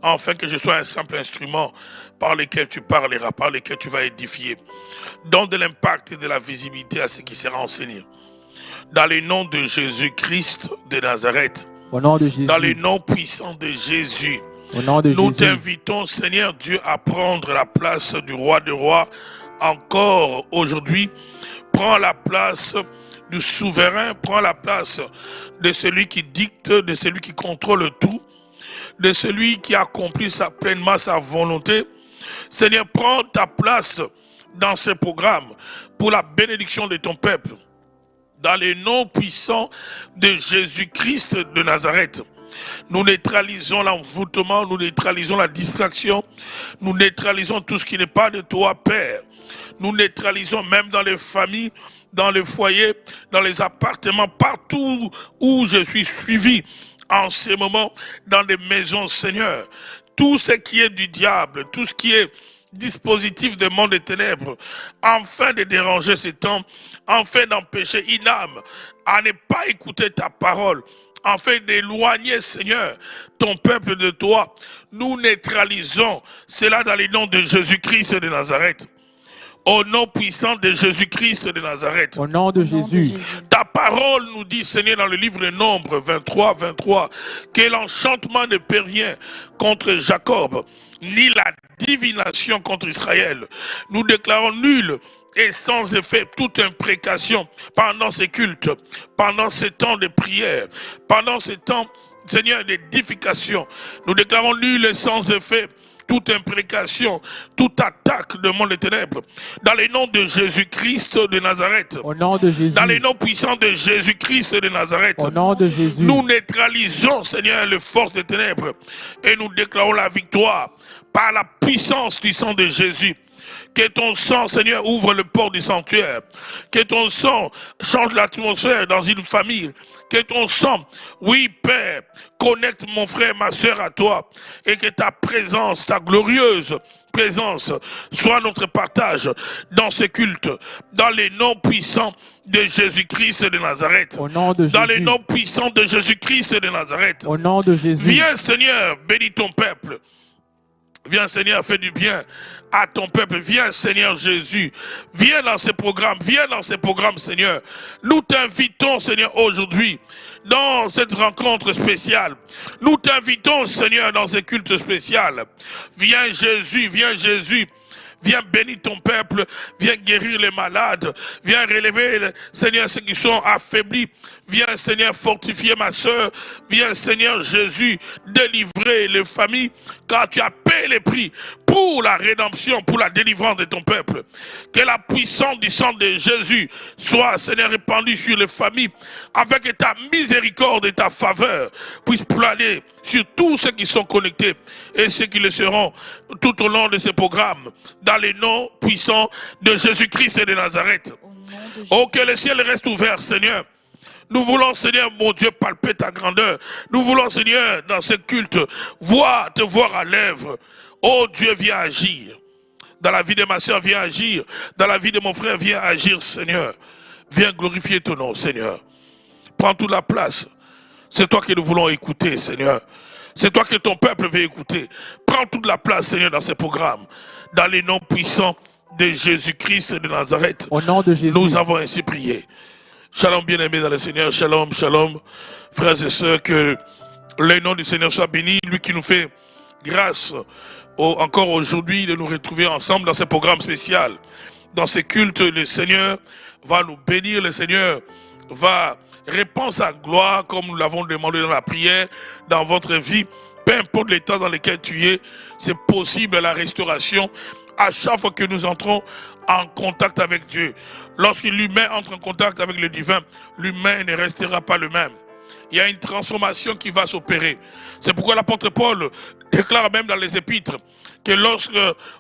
afin que je sois un simple instrument par lequel tu parleras, par lequel tu vas édifier. Donne de l'impact et de la visibilité à ce qui sera enseigné. Dans le nom de Jésus-Christ de Nazareth, au nom de Jésus, dans le nom puissant de Jésus, au nom de nous Jésus, t'invitons, Seigneur Dieu, à prendre la place du roi des rois encore aujourd'hui. Prends la place du souverain, prends la place de celui qui dicte, de celui qui contrôle tout, de celui qui accomplit pleinement sa volonté. Seigneur, prends ta place dans ce programme pour la bénédiction de ton peuple. Dans le nom puissant de Jésus-Christ de Nazareth, nous neutralisons l'envoûtement, nous neutralisons la distraction, nous neutralisons tout ce qui n'est pas de toi, Père. Nous neutralisons même dans les familles, dans les foyers, dans les appartements, partout où je suis suivi en ce moment, dans des maisons, Seigneur. Tout ce qui est du diable, tout ce qui est dispositif des mondes des ténèbres, afin de déranger ces temps, afin d'empêcher une âme à ne pas écouter ta parole, afin d'éloigner, Seigneur, ton peuple de toi. Nous neutralisons cela dans le nom de Jésus-Christ de Nazareth. Au nom puissant de Jésus-Christ de Nazareth. Au nom de Jésus. Ta parole nous dit, Seigneur, dans le livre de Nombre 23, que l'enchantement ne peut rien contre Jacob, ni la divination contre Israël. Nous déclarons nul et sans effet toute imprécation pendant ces cultes, pendant ces temps de prière, pendant ces temps, Seigneur, d'édification. Nous déclarons nul et sans effet toute imprécation, toute attaque de monde des ténèbres, dans le nom de Jésus-Christ de Nazareth. Au nom de Jésus. Dans le nom puissant de Jésus-Christ de Nazareth. Au nom de Jésus. Nous neutralisons, Seigneur, les forces des ténèbres et nous déclarons la victoire par la puissance du sang de Jésus. Que ton sang, Seigneur, ouvre le port du sanctuaire. Que ton sang change l'atmosphère dans une famille. Que ton sang, oui, Père, connecte mon frère, ma soeur à toi. Et que ta présence, ta glorieuse présence, soit notre partage dans ce culte. Dans les noms puissants de Jésus-Christ de Nazareth. Au nom de Jésus. Dans les noms puissants de Jésus-Christ de Nazareth. Au nom de Jésus. Viens, Seigneur, bénis ton peuple. Viens, Seigneur, fais du bien à ton peuple. Viens, Seigneur Jésus. Viens dans ces programmes. Viens dans ces programmes, Seigneur. Nous t'invitons, Seigneur, aujourd'hui, dans cette rencontre spéciale. Nous t'invitons, Seigneur, dans ces cultes spéciales. Viens, Jésus. Viens, Jésus. Viens bénir ton peuple, viens guérir les malades, viens relever, Seigneur, ceux qui sont affaiblis. Viens, Seigneur, fortifier ma soeur. Viens, Seigneur Jésus, délivrer les familles, car tu as payé les prix pour la rédemption, pour la délivrance de ton peuple. Que la puissance du sang de Jésus soit, Seigneur, répandue sur les familles, avec ta miséricorde et ta faveur puisse planer sur tous ceux qui sont connectés et ceux qui le seront tout au long de ce programme, dans les noms puissants de Jésus-Christ et de Nazareth. Oh, que le ciel reste ouvert, Seigneur. Nous voulons, Seigneur, mon Dieu, palper ta grandeur. Nous voulons, Seigneur, dans ce culte, te voir à l'œuvre. Oh Dieu, viens agir. Dans la vie de ma soeur, viens agir. Dans la vie de mon frère, viens agir, Seigneur. Viens glorifier ton nom, Seigneur. Prends toute la place. C'est toi que nous voulons écouter, Seigneur. C'est toi que ton peuple veut écouter. Prends toute la place, Seigneur, dans ce programme. Dans les noms puissants de Jésus-Christ de Nazareth. Au nom de Jésus. Nous avons ainsi prié. Shalom, bien-aimés dans le Seigneur. Shalom, shalom. Frères et sœurs, que le nom du Seigneur soit béni. Lui qui nous fait grâce encore aujourd'hui de nous retrouver ensemble dans ce programme spécial. Dans ces cultes, le Seigneur va nous bénir. Le Seigneur va répandre sa gloire comme nous l'avons demandé dans la prière, dans votre vie. Peu importe l'état dans lequel tu es, c'est possible la restauration à chaque fois que nous entrons en contact avec Dieu. Lorsque l'humain entre en contact avec le divin, l'humain ne restera pas le même. Il y a une transformation qui va s'opérer. C'est pourquoi l'apôtre Paul déclare même dans les épîtres que lorsque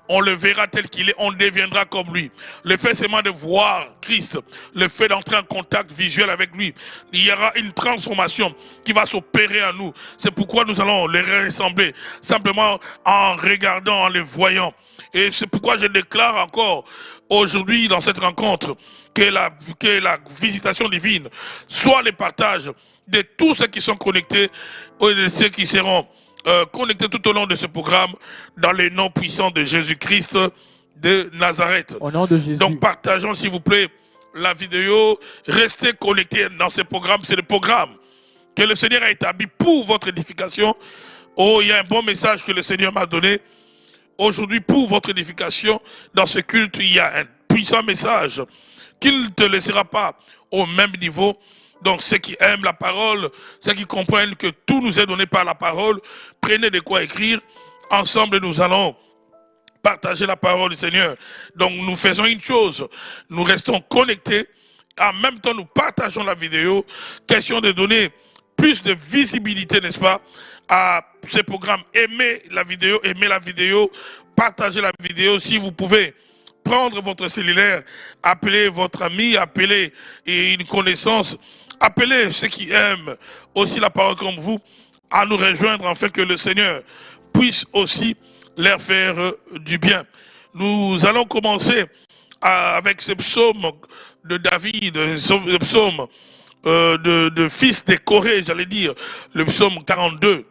on le verra tel qu'il est, on deviendra comme lui. Le fait seulement de voir Christ, le fait d'entrer en contact visuel avec lui, il y aura une transformation qui va s'opérer en nous. C'est pourquoi nous allons les ressembler, simplement en regardant, en les voyant. Et c'est pourquoi je déclare encore aujourd'hui dans cette rencontre que la visitation divine soit le partage de tous ceux qui sont connectés et de ceux qui seront connectés tout au long de ce programme dans les noms puissants de Jésus-Christ de Nazareth. Au nom de Jésus. Donc partageons s'il vous plaît la vidéo, restez connectés dans ce programme, c'est le programme que le Seigneur a établi pour votre édification. Oh, il y a un bon message que le Seigneur m'a donné aujourd'hui pour votre édification. Dans ce culte, il y a un puissant message qu'il ne te laissera pas au même niveau. Donc ceux qui aiment la parole, ceux qui comprennent que tout nous est donné par la parole, prenez de quoi écrire. Ensemble, nous allons partager la parole du Seigneur. Donc nous faisons une chose, nous restons connectés. En même temps, nous partageons la vidéo. Question de donner plus de visibilité, n'est-ce pas, à ce programme. Aimez la vidéo, partagez la vidéo si vous pouvez. Prendre votre cellulaire, appelez votre ami, appelez une connaissance, appelez ceux qui aiment aussi la parole comme vous à nous rejoindre afin que le Seigneur puisse aussi leur faire du bien. Nous allons commencer avec ce psaume de David, le psaume de fils de Corée, j'allais dire, le psaume 42.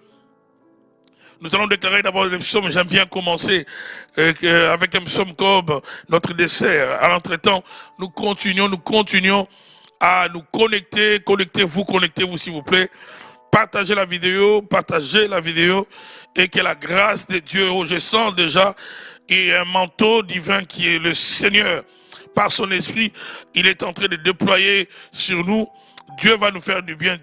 Nous allons déclarer d'abord le psaume. J'aime bien commencer avec un psaume comme notre dessert. À l'entretemps, nous continuons à nous connecter. Connectez-vous s'il vous plaît. Partagez la vidéo et que la grâce de Dieu, je sens déjà, et un manteau divin qui est le Seigneur. Par son esprit, il est en train de déployer sur nous. Dieu va nous faire du bien,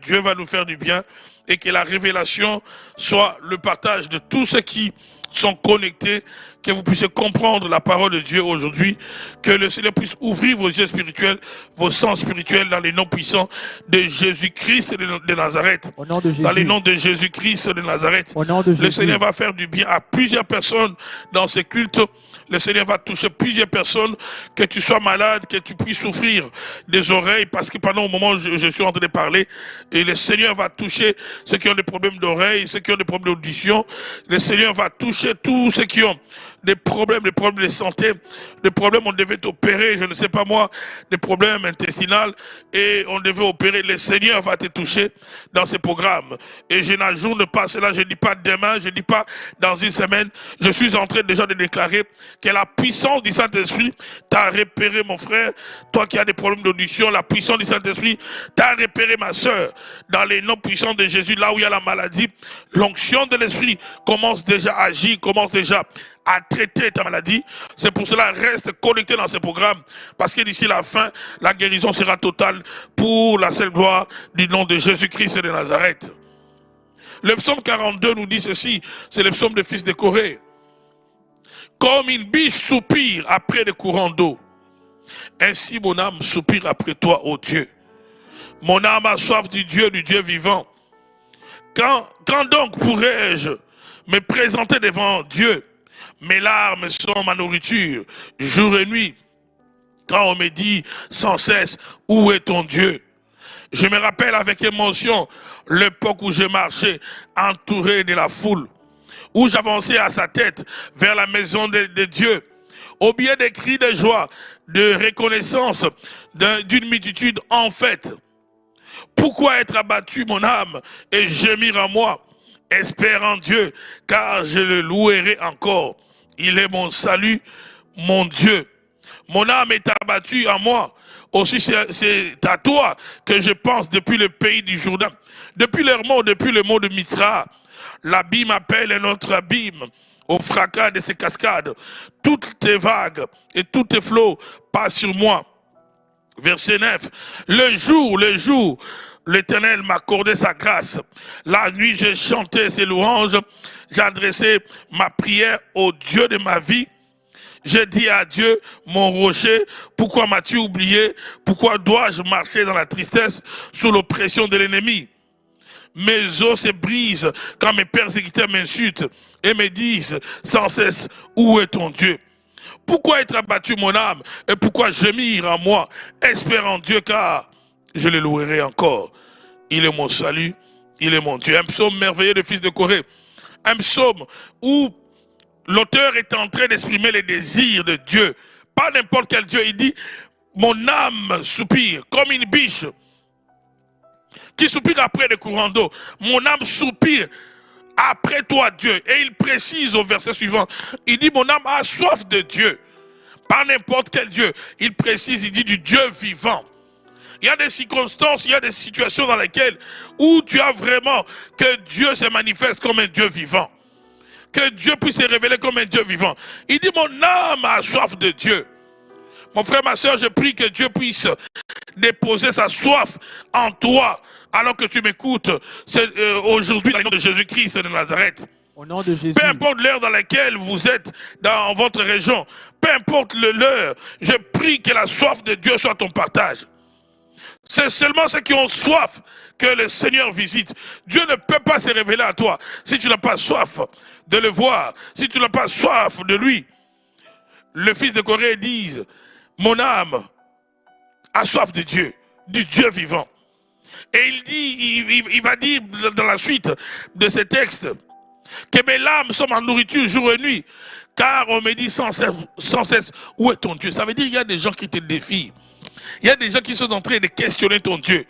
et que la révélation soit le partage de tous ceux qui sont connectés, que vous puissiez comprendre la parole de Dieu aujourd'hui, que le Seigneur puisse ouvrir vos yeux spirituels, vos sens spirituels dans les noms puissants de Jésus-Christ de Nazareth. Au nom de Jésus. Dans les noms de Jésus-Christ de Nazareth. Au nom de Jésus. Le Seigneur va faire du bien à plusieurs personnes dans ces cultes. Le Seigneur va toucher plusieurs personnes, que tu sois malade, que tu puisses souffrir des oreilles, parce que pendant le moment où je suis en train de parler, et le Seigneur va toucher ceux qui ont des problèmes d'oreilles, ceux qui ont des problèmes d'audition. Le Seigneur va toucher tous ceux qui ont des problèmes de santé, des problèmes, on devait opérer, je ne sais pas moi, des problèmes intestinaux, et on devait opérer. Le Seigneur va te toucher dans ces programmes. Et je n'ajourne pas cela, je ne dis pas demain, je ne dis pas dans une semaine. Je suis en train déjà de déclarer que la puissance du Saint-Esprit t'a repéré, mon frère. Toi qui as des problèmes d'audition, la puissance du Saint-Esprit t'a repéré, ma soeur. Dans les noms puissants de Jésus, là où il y a la maladie, l'onction de l'Esprit commence déjà à agir, commence déjà à traiter ta maladie. C'est pour cela, reste connecté dans ce programme, parce que d'ici la fin, la guérison sera totale pour la seule gloire du nom de Jésus-Christ de Nazareth. Le psaume 42 nous dit ceci, c'est le psaume de fils de Corée. Comme une biche soupire après des courants d'eau, ainsi mon âme soupire après toi, ô Dieu. Mon âme a soif du Dieu vivant. Quand donc pourrais-je me présenter devant Dieu? Mes larmes sont ma nourriture, jour et nuit. Quand on me dit sans cesse, où est ton Dieu? Je me rappelle avec émotion l'époque où je marchais entouré de la foule, où j'avançais à sa tête vers la maison de Dieu, au biais des cris de joie, de reconnaissance d'une multitude en fête. Pourquoi être abattu, mon âme, et gémir en moi? Espère en Dieu, car je le louerai encore. Il est mon salut, mon Dieu. Mon âme est abattue en moi. Aussi, c'est à toi que je pense depuis le pays du Jourdain, depuis le mont de Mitra. L'abîme appelle un autre abîme, au fracas de ses cascades. Toutes tes vagues et tous tes flots passent sur moi. Verset 9. Le jour, l'Éternel m'accordait sa grâce. La nuit, j'ai chanté ses louanges. J'ai adressé ma prière au Dieu de ma vie. J'ai dit à Dieu, mon rocher, pourquoi m'as-tu oublié? Pourquoi dois-je marcher dans la tristesse sous l'oppression de l'ennemi? Mes os se brisent quand mes persécuteurs m'insultent et me disent sans cesse, où est ton Dieu? Pourquoi être abattu mon âme et pourquoi gémir en moi? Espère en Dieu, car je le louerai encore. Il est mon salut, il est mon Dieu. Un psaume merveilleux de fils de Corée. Un psaume où l'auteur est en train d'exprimer les désirs de Dieu. Pas n'importe quel Dieu. Il dit, mon âme soupire comme une biche qui soupire après des courants d'eau. Mon âme soupire après toi, Dieu. Et il précise au verset suivant, il dit, mon âme a soif de Dieu. Pas n'importe quel Dieu. Il précise, il dit du Dieu vivant. Il y a des circonstances, il y a des situations dans lesquelles où tu as vraiment que Dieu se manifeste comme un Dieu vivant. Que Dieu puisse se révéler comme un Dieu vivant. Il dit, mon âme a soif de Dieu. Mon frère, ma soeur, je prie que Dieu puisse déposer sa soif en toi alors que tu m'écoutes aujourd'hui dans le nom de Jésus-Christ de Nazareth. Au nom de Jésus. Peu importe l'heure dans laquelle vous êtes dans votre région, peu importe l'heure, je prie que la soif de Dieu soit ton partage. C'est seulement ceux qui ont soif que le Seigneur visite. Dieu ne peut pas se révéler à toi si tu n'as pas soif de le voir, si tu n'as pas soif de lui. Le fils de Corée dit, mon âme a soif de Dieu, du Dieu vivant. Et il dit, il va dire dans la suite de ce texte, que mes larmes sont ma nourriture jour et nuit. Car on me dit sans cesse, où est ton Dieu? Ça veut dire qu'il y a des gens qui te défient. Il y a des gens qui sont en train de questionner ton Dieu.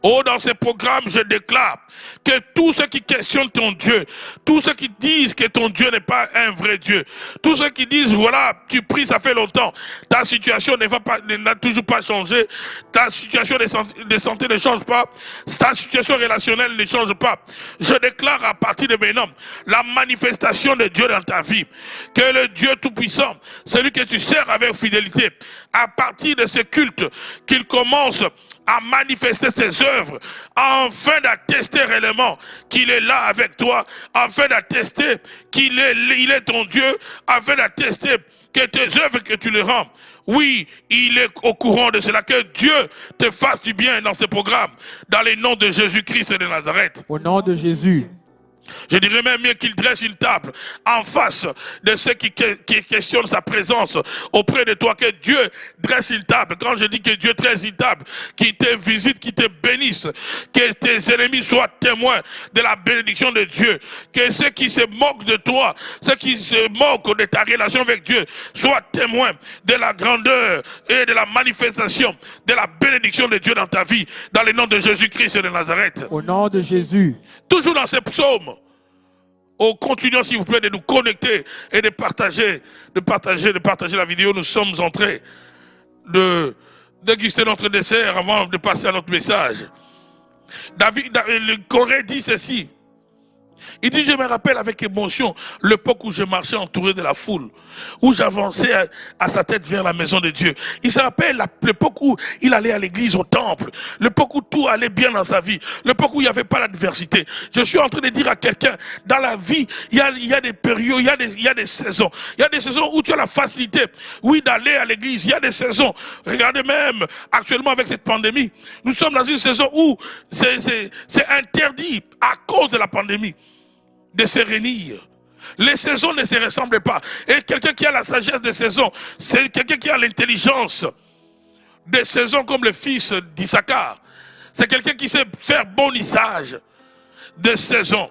Oh, dans ces programmes, je déclare que tous ceux qui questionnent ton Dieu, tous ceux qui disent que ton Dieu n'est pas un vrai Dieu, tous ceux qui disent, voilà, tu pries, ça fait longtemps, ta situation n'a toujours pas changé, ta situation de santé ne change pas, ta situation relationnelle ne change pas. Je déclare à partir de maintenant la manifestation de Dieu dans ta vie, que le Dieu Tout-Puissant, celui que tu sers avec fidélité, à partir de ce culte, qu'il commence à manifester ses œuvres, afin d'attester réellement qu'il est là avec toi, afin d'attester qu'il est ton Dieu, afin d'attester que tes œuvres que tu les rends. Oui, il est au courant de cela. Que Dieu te fasse du bien dans ce programme, dans le nom de Jésus-Christ de Nazareth. Au nom de Jésus. Je dirais même mieux qu'il dresse une table en face de ceux qui questionnent sa présence auprès de toi. Que Dieu dresse une table. Quand je dis que Dieu dresse une table, qu'il te visite, qu'il te bénisse, que tes ennemis soient témoins de la bénédiction de Dieu. Que ceux qui se moquent de toi, ceux qui se moquent de ta relation avec Dieu, soient témoins de la grandeur et de la manifestation de la bénédiction de Dieu dans ta vie, dans le nom de Jésus-Christ de Nazareth. Au nom de Jésus. Toujours dans ces psaumes. Continuons s'il vous plaît de nous connecter et de partager la vidéo. Nous sommes en train de déguster notre dessert avant de passer à notre message. Le Corée dit ceci. Il dit, je me rappelle avec émotion l'époque où je marchais entouré de la foule, où j'avançais à sa tête vers la maison de Dieu. Il se rappelle l'époque où il allait à l'église, au temple, l'époque où tout allait bien dans sa vie, l'époque où il n'y avait pas l'adversité. Je suis en train de dire à quelqu'un, dans la vie, il y a des périodes, il y a des saisons. Il y a des saisons où tu as la facilité, oui, d'aller à l'église. Il y a des saisons, regardez même actuellement avec cette pandémie, nous sommes dans une saison où c'est interdit à cause de la pandémie de se réunir. Les saisons ne se ressemblent pas. Et quelqu'un qui a la sagesse des saisons, c'est quelqu'un qui a l'intelligence des saisons comme le fils d'Issachar. C'est quelqu'un qui sait faire bon usage des saisons.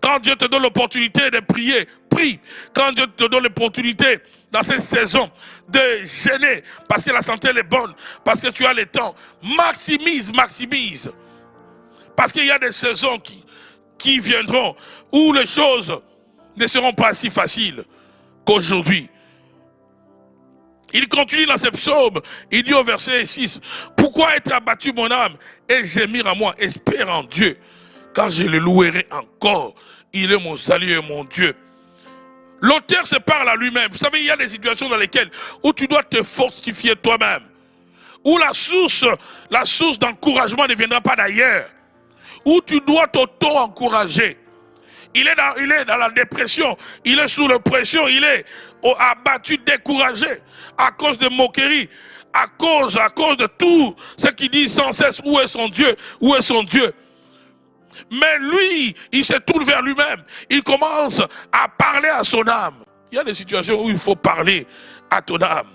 Quand Dieu te donne l'opportunité de prier, prie. Quand Dieu te donne l'opportunité dans cette saison de jeûner, parce que la santé elle est bonne, parce que tu as le temps, maximise. Parce qu'il y a des saisons qui viendront, où les choses ne seront pas si faciles qu'aujourd'hui. Il continue dans ce psaume, il dit au verset 6, « Pourquoi être abattu mon âme et gémir à moi, espère en Dieu, car je le louerai encore, il est mon salut et mon Dieu. » L'auteur se parle à lui-même. Vous savez, il y a des situations dans lesquelles où tu dois te fortifier toi-même, où la source d'encouragement ne viendra pas d'ailleurs, où tu dois t'auto-encourager. Il est dans la dépression, il est sous la pression, il est abattu, découragé à cause de moqueries, à cause de tout ce qui dit sans cesse où est son Dieu, où est son Dieu. Mais lui, il se tourne vers lui-même, il commence à parler à son âme. Il y a des situations où il faut parler à ton âme.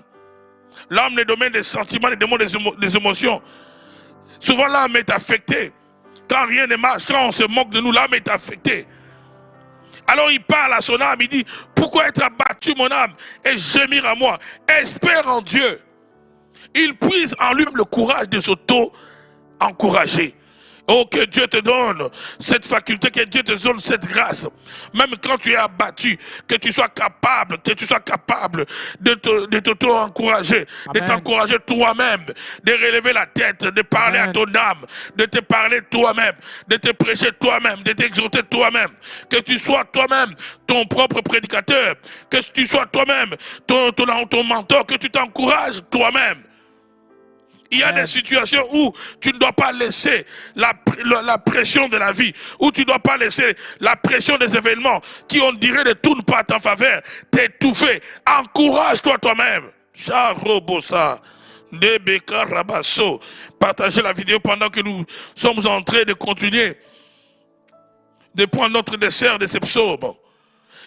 L'âme, le domaine des sentiments, le domaine des émotions. Souvent l'âme est affectée. Quand rien ne marche, quand on se moque de nous, l'âme est affectée. Alors il parle à son âme, il dit, pourquoi être abattu mon âme et gémir à moi? Espère en Dieu. Il puise en lui le courage de s'auto-encourager. Oh, que Dieu te donne cette faculté, que Dieu te donne cette grâce. Même quand tu es abattu, que tu sois capable de t'auto-encourager, de t'encourager toi-même, de relever la tête, de parler à ton âme, de te parler toi-même, de te prêcher toi-même, de t'exhorter toi-même. Que tu sois toi-même ton propre prédicateur, que tu sois toi-même ton mentor, que tu t'encourages toi-même. Il y a des situations où tu ne dois pas laisser la pression de la vie, où tu ne dois pas laisser la pression des événements qui, on dirait, ne tournent pas à ta faveur, t'étouffer. Encourage-toi toi-même. Charobosa, Debeka Rabasso. Partagez la vidéo pendant que nous sommes en train de continuer de prendre notre dessert de ces psaumes.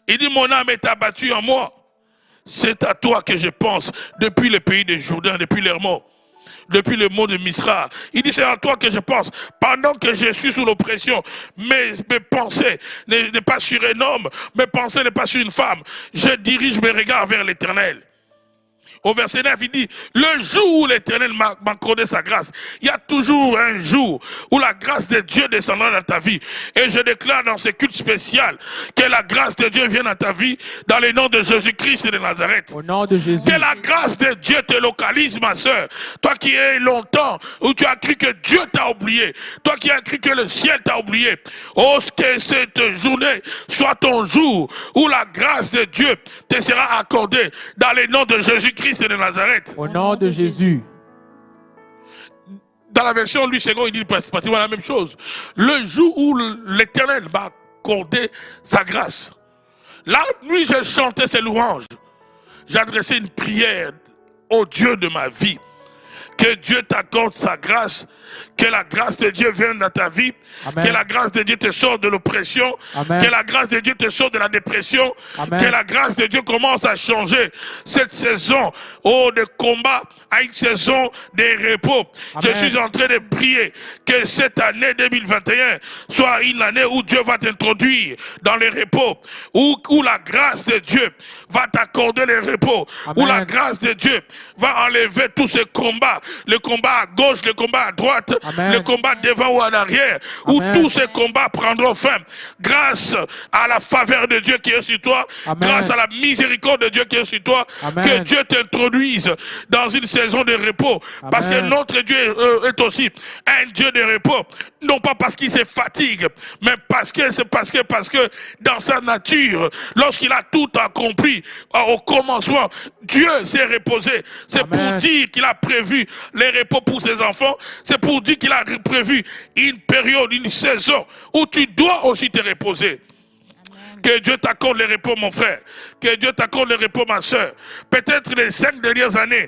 Il dit, mon âme est abattue en moi. C'est à toi que je pense depuis le pays de Jourdain, depuis l'Hermon. depuis le mot de Misra. Il dit, c'est à toi que je pense. Pendant que je suis sous l'oppression, mes pensées n'est pas sur un homme, mes pensées n'est pas sur une femme. Je dirige mes regards vers l'Éternel. Au verset 9, il dit, le jour où l'Éternel m'a accordé sa grâce, il y a toujours un jour où la grâce de Dieu descendra dans ta vie. Et je déclare dans ce culte spécial que la grâce de Dieu vienne dans ta vie dans le nom de Jésus-Christ de Nazareth. Au nom de Jésus. Que la grâce de Dieu te localise, ma soeur. Toi qui es longtemps, où tu as cru que Dieu t'a oublié. Toi qui as cru que le ciel t'a oublié. Oh, que cette journée soit ton jour où la grâce de Dieu te sera accordée dans le nom de Jésus-Christ de Nazareth. Au nom de Jésus. Dans la version Louis II, il dit pratiquement la même chose. Le jour où l'Éternel m'a accordé sa grâce. La nuit, j'ai chanté ses louanges. J'ai adressé une prière au Dieu de ma vie. Que Dieu t'accorde sa grâce. Que la grâce de Dieu vienne dans ta vie. Amen. Que la grâce de Dieu te sorte de l'oppression. Que la grâce de Dieu te sorte de la dépression. Amen. Que la grâce de Dieu commence à changer cette saison de combat à une saison de repos. Amen. Je suis en train de prier que cette année 2021 soit une année où Dieu va t'introduire dans le repos. Où la grâce de Dieu va t'accorder le repos. Amen. Où la grâce de Dieu va enlever tous ces combats. Le combat à gauche, le combat à droite. Amen. Le combat devant ou en arrière, amen, où tous ces combats prendront fin grâce à la faveur de Dieu qui est sur toi, amen, grâce à la miséricorde de Dieu qui est sur toi, amen, que Dieu t'introduise dans une saison de repos, amen, parce que notre Dieu est aussi un Dieu de repos, non pas parce qu'il se fatigue, mais parce que dans sa nature, lorsqu'il a tout accompli au commencement, Dieu s'est reposé. C'est pour dire qu'il a prévu les repos pour ses enfants, c'est pour dire qu'il a prévu une période, une saison où tu dois aussi te reposer. Que Dieu t'accorde le repos, mon frère. Que Dieu t'accorde le repos, ma soeur. Peut-être les 5 dernières années,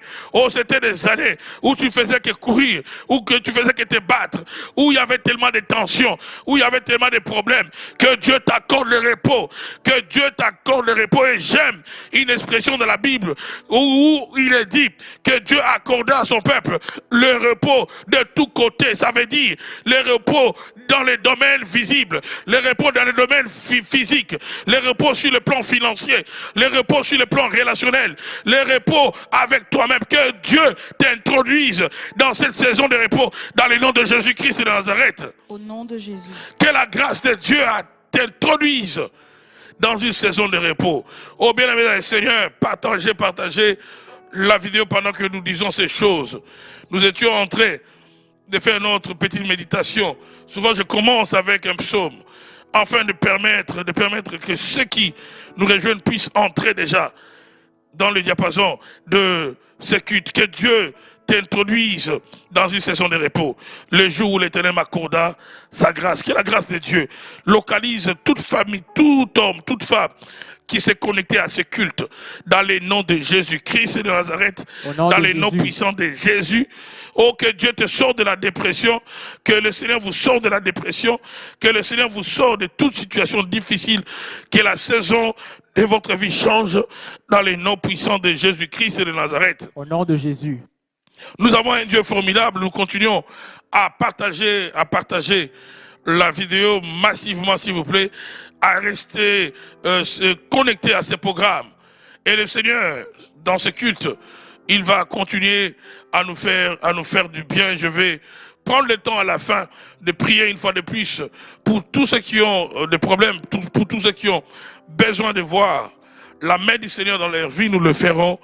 c'était des années où tu faisais que courir, où que tu faisais que te battre, où il y avait tellement de tensions, où il y avait tellement de problèmes. Que Dieu t'accorde le repos. Que Dieu t'accorde le repos. Et j'aime une expression de la Bible où il est dit que Dieu accordait à son peuple le repos de tous côtés. Ça veut dire le repos dans les domaines visibles, le repos dans les domaines physiques, le repos sur le plan financier, le repos sur le plan relationnel, le repos avec toi-même. Que Dieu t'introduise dans cette saison de repos, dans le nom de Jésus-Christ de Nazareth. Au nom de Jésus. Que la grâce de Dieu t'introduise dans une saison de repos. Oh bien-aimé Seigneur, partagez la vidéo pendant que nous disons ces choses. Nous étions en train de faire notre petite méditation. Souvent je commence avec un psaume, afin de permettre que ceux qui nous rejoignent puissent entrer déjà dans le diapason de ce culte. Que Dieu t'introduise dans une saison de repos. Le jour où l'Éternel m'accorda sa grâce. Que la grâce de Dieu localise toute famille, tout homme, toute femme qui s'est connecté à ce culte dans les noms de Jésus-Christ de Nazareth, dans les noms puissants de Jésus. Oh, que Dieu te sorte de la dépression, que le Seigneur vous sorte de la dépression, que le Seigneur vous sorte de toute situation difficile, que la saison de votre vie change dans les noms puissants de Jésus-Christ de Nazareth. Au nom de Jésus. Nous avons un Dieu formidable, nous continuons à partager la vidéo massivement, s'il vous plaît, à rester connecté à ces programmes. Et le Seigneur, dans ce culte, il va continuer à nous faire du bien. Je vais prendre le temps à la fin de prier une fois de plus pour tous ceux qui ont des problèmes, pour tous ceux qui ont besoin de voir la main du Seigneur dans leur vie. Nous le ferons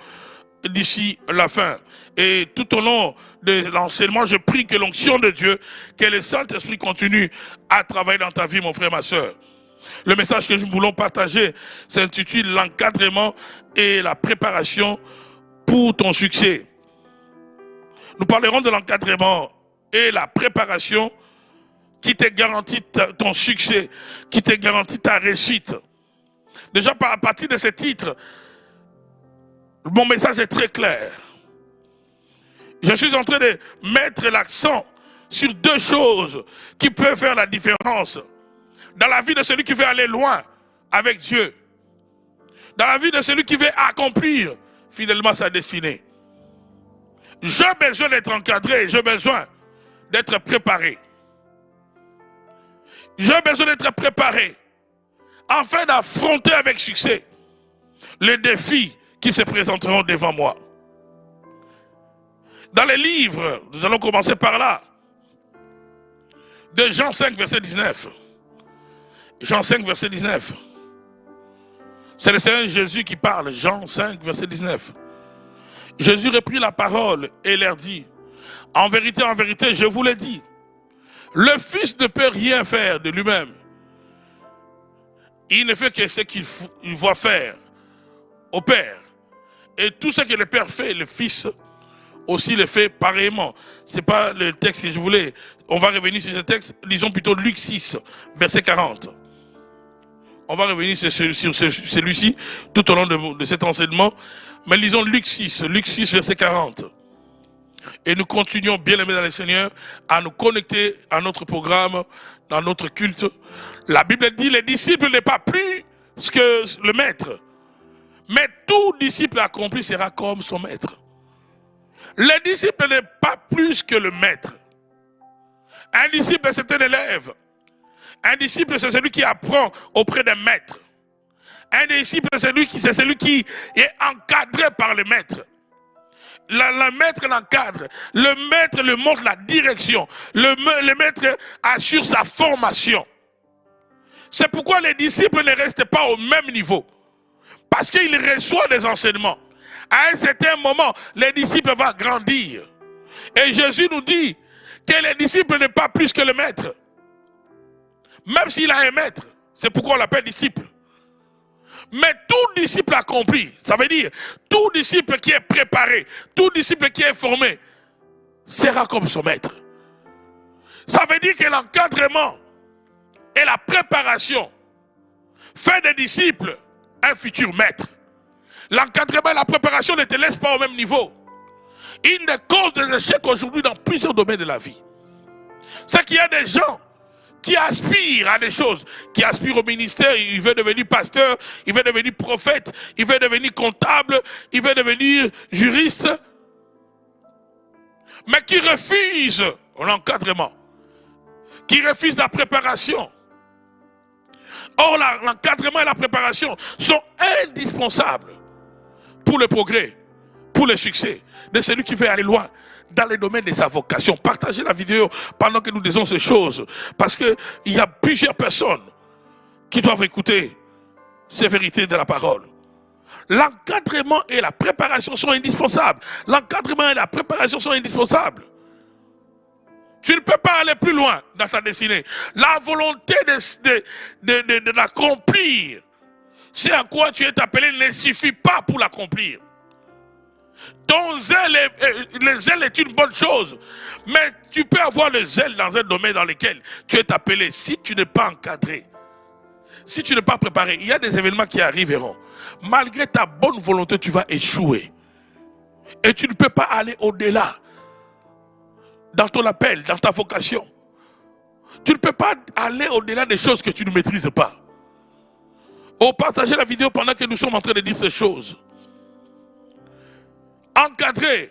d'ici la fin. Et tout au long de l'enseignement, je prie que l'onction de Dieu, que le Saint-Esprit continue à travailler dans ta vie, mon frère, ma soeur. Le message que nous voulons partager s'intitule l'encadrement et la préparation pour ton succès. Nous parlerons de l'encadrement et la préparation qui te garantit ton succès, qui te garantit ta réussite. Déjà, à partir de ce titre, mon message est très clair. Je suis en train de mettre l'accent sur deux choses qui peuvent faire la différence dans la vie de celui qui veut aller loin avec Dieu, dans la vie de celui qui veut accomplir fidèlement sa destinée. J'ai besoin d'être encadré, j'ai besoin d'être préparé. J'ai besoin d'être préparé afin d'affronter avec succès les défis qui se présenteront devant moi. Dans les livres, nous allons commencer par là, de Jean 5, verset 19. Jean 5, verset 19. C'est le Seigneur Jésus qui parle, Jean 5, verset 19. Jésus reprit la parole et leur dit, en vérité, je vous l'ai dit, le Fils ne peut rien faire de lui-même. Il ne fait que ce qu'il voit faire au Père. Et tout ce que le Père fait, le Fils aussi le fait pareillement. Ce n'est pas le texte que je voulais. On va revenir sur ce texte. Lisons plutôt Luc 6, verset 40. On va revenir sur celui-ci tout au long de cet enseignement. Mais lisons Luc 6, verset 40. Et nous continuons, bien aimés dans le Seigneur, à nous connecter à notre programme, dans notre culte. La Bible dit, les disciples n'est pas plus que le maître. Mais tout disciple accompli sera comme son maître. Le disciple n'est pas plus que le maître. Un disciple, c'est un élève. Un disciple, c'est celui qui apprend auprès d'un maître. Un disciple, c'est celui qui est encadré par le maître. Le maître l'encadre. Le maître lui montre la direction. Le maître assure sa formation. C'est pourquoi les disciples ne restent pas au même niveau. Parce qu'ils reçoivent des enseignements. À un certain moment, les disciples vont grandir. Et Jésus nous dit que les disciples n'est pas plus que le maître. Même s'il a un maître, c'est pourquoi on l'appelle disciple. Mais tout disciple accompli, ça veut dire tout disciple qui est préparé, tout disciple qui est formé, sera comme son maître. Ça veut dire que l'encadrement et la préparation fait des disciples un futur maître. L'encadrement et la préparation ne te laissent pas au même niveau. Une des causes des échecs aujourd'hui dans plusieurs domaines de la vie, c'est qu'il y a des gens qui aspirent à des choses, qui aspirent au ministère, il veut devenir pasteur, il veut devenir prophète, il veut devenir comptable, il veut devenir juriste, mais qui refusent l'encadrement, qui refusent la préparation. Or, l'encadrement et la préparation sont indispensables pour le progrès, pour le succès de celui qui veut aller loin dans les domaines de sa vocation. Partagez la vidéo pendant que nous disons ces choses, parce qu'il y a plusieurs personnes qui doivent écouter ces vérités de la parole. L'encadrement et la préparation sont indispensables. L'encadrement et la préparation sont indispensables. Tu ne peux pas aller plus loin dans ta destinée. La volonté de l'accomplir, c'est à quoi tu es appelé, ne suffit pas pour l'accomplir. Ton zèle, le zèle est une bonne chose, mais tu peux avoir le zèle dans un domaine dans lequel tu es appelé. Si tu n'es pas encadré, si tu n'es pas préparé, il y a des événements qui arriveront. Malgré ta bonne volonté, tu vas échouer. Et tu ne peux pas aller au-delà dans ton appel, dans ta vocation. Tu ne peux pas aller au-delà des choses que tu ne maîtrises pas. Oh, partagez la vidéo pendant que nous sommes en train de dire ces choses. Encadrer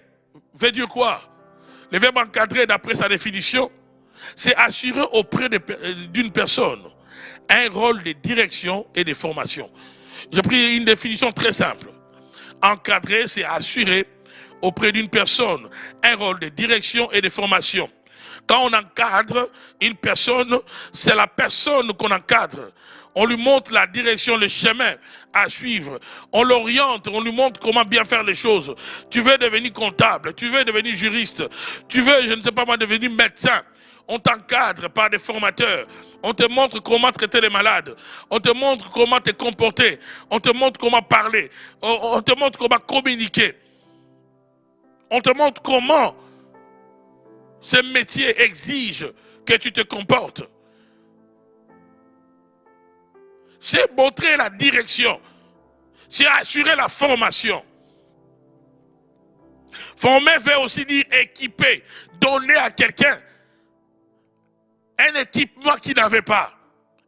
veut dire quoi? Le verbe encadrer, d'après sa définition, c'est assurer auprès d'une personne un rôle de direction et de formation. J'ai pris une définition très simple. Encadrer, c'est assurer auprès d'une personne un rôle de direction et de formation. Quand on encadre une personne, c'est la personne qu'on encadre. On lui montre la direction, le chemin à suivre. On l'oriente, on lui montre comment bien faire les choses. Tu veux devenir comptable, tu veux devenir juriste, tu veux, je ne sais pas moi, devenir médecin. On t'encadre par des formateurs. On te montre comment traiter les malades. On te montre comment te comporter. On te montre comment parler. On te montre comment communiquer. On te montre comment ce métier exige que tu te comportes. C'est montrer la direction. C'est assurer la formation. Former veut aussi dire équiper, donner à quelqu'un un équipement qu'il n'avait pas,